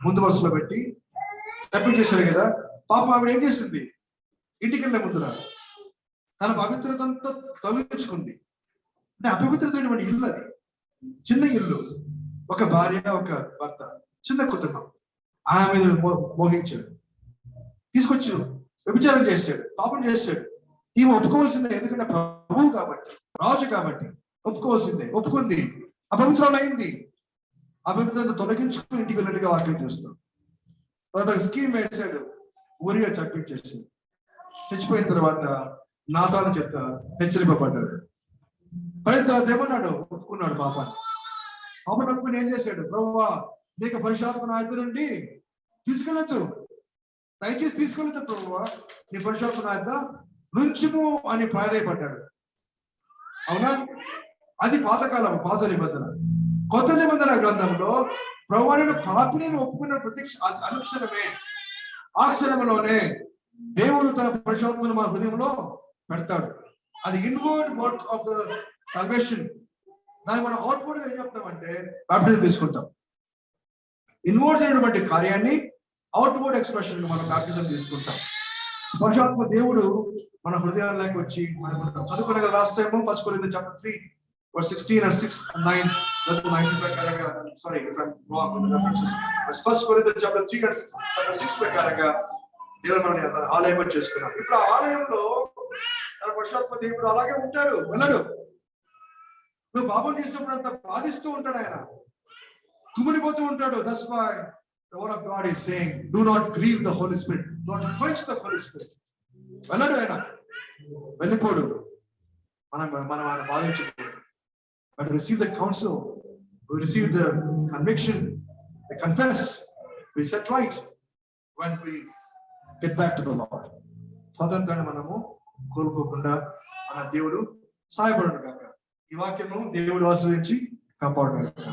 ముందు వరుసలో పెట్టి చంపించేశాడు కదా. పాపం ఆవిడ ఏం చేసింది? ఇంటికి వెళ్ళే ముందున తన పవిత్రత అంతా తొలగించుకుంది. అంటే అపవిత్రతమైనటువంటి ఇల్లు అది, చిన్న ఇల్లు, ఒక భార్య ఒక భర్త, చిన్న కుటుంబం. ఆమె మీద మోహించాడు, తీసుకొచ్చి వ్యభిచారం చేశాడు, పాపం చేశాడు. ఈమె ఒప్పుకోవాల్సిందే, ఎందుకంటే ప్రభువు కాబట్టి, రాజు కాబట్టి ఒప్పుకోవాల్సిందే. ఒప్పుకుంది, అపవిత్రాలు అయింది. అపవిత్రత తొలగించుకుని ఇంటికి వెళ్ళినట్టుగా వాక్యం చూస్తాం. స్కీమ్ వేశాడు, ఊరిగా చంపించేసింది. చచ్చిపోయిన తర్వాత నాతాను చెప్త హెచ్చరింపబడ్డాడు. పడిన తర్వాత ఏమన్నాడు? ఒప్పుకున్నాడు పాపాన్ని. పాపం ఒప్పుకుని ఏం చేశాడు? ప్రభువా, నీకు పరిశుద్ధాత్మ నా ఇద్దరు నుండి తీసుకెళ్ళొద్దు, దయచేసి తీసుకెళ్ళొద్దు ప్రభువా, నీ పరిశుద్ధాత్మ నా ఇద్ద నుంచుము అని ప్రాధేయపడ్డాడు. అవునా? అది పాతకాలం, పాత నిబంధన. కొత్త నిబంధన గ్రంథంలో ప్రభువును పాపిని ఒప్పుకున్న ప్రతి అనుక్షణమే, ఆ క్షణంలోనే దేవుడు తన పరిశుద్ధాత్మను మన హృదయంలో పెడతాడు. అది inward work of the salvation. దాన్ని మనం అవుట్వర్డ్ ఏం చెప్తామంటే బాప్టిజం తీసుకుంటాం. ఇన్వర్డ్ అయినటువంటి కార్యాన్ని అవుట్వర్డ్ ఎక్స్ప్రెషన్ మనం బాప్టిజం తీసుకుంటాం. పరిశుద్ధాత్మ దేవుడు మన హృదయాల్లోకి వచ్చి మనం చదువుకునే రాస్తాము. ఫస్ట్ కొరింథీయులు చాప్టర్ 3 verse 16 and 6 and 9. ప్రకారంగా, sorry if I'm wrong with the references. First కొరింథీయులు చాప్టర్ 3 and 6 ప్రకారంగా దేవుడు మనం ఆలయం చేసుకున్నాం. ఇప్పుడు ఆ ఆలయంలో తన పరిశుద్ధాత్మ దేవుడు అలాగే ఉంటాడు, వెళ్ళడు. నువ్వు పాపం చేసినప్పుడు అంత బాధిస్తూ ఉంటాడు, ఆయన కుమిలిపోతూ ఉంటాడు. That's why the word of God is saying, do not grieve the Holy Spirit, do not quench the Holy Spirit. వెళ్ళడు ఆయన, వెళ్ళిపోడు. మనం ఆయన బాధించకూడదు. But receive the counsel, we receive the conviction, we confess, we set right when we get back to the Lord. స్వాతంత్రాన్ని మనము కోల్పోకుండా మన దేవుడు సహాయపడను కాక. ఈ వాక్యము దేవుడు ఆశీర్వదించి కాపాడును కాక.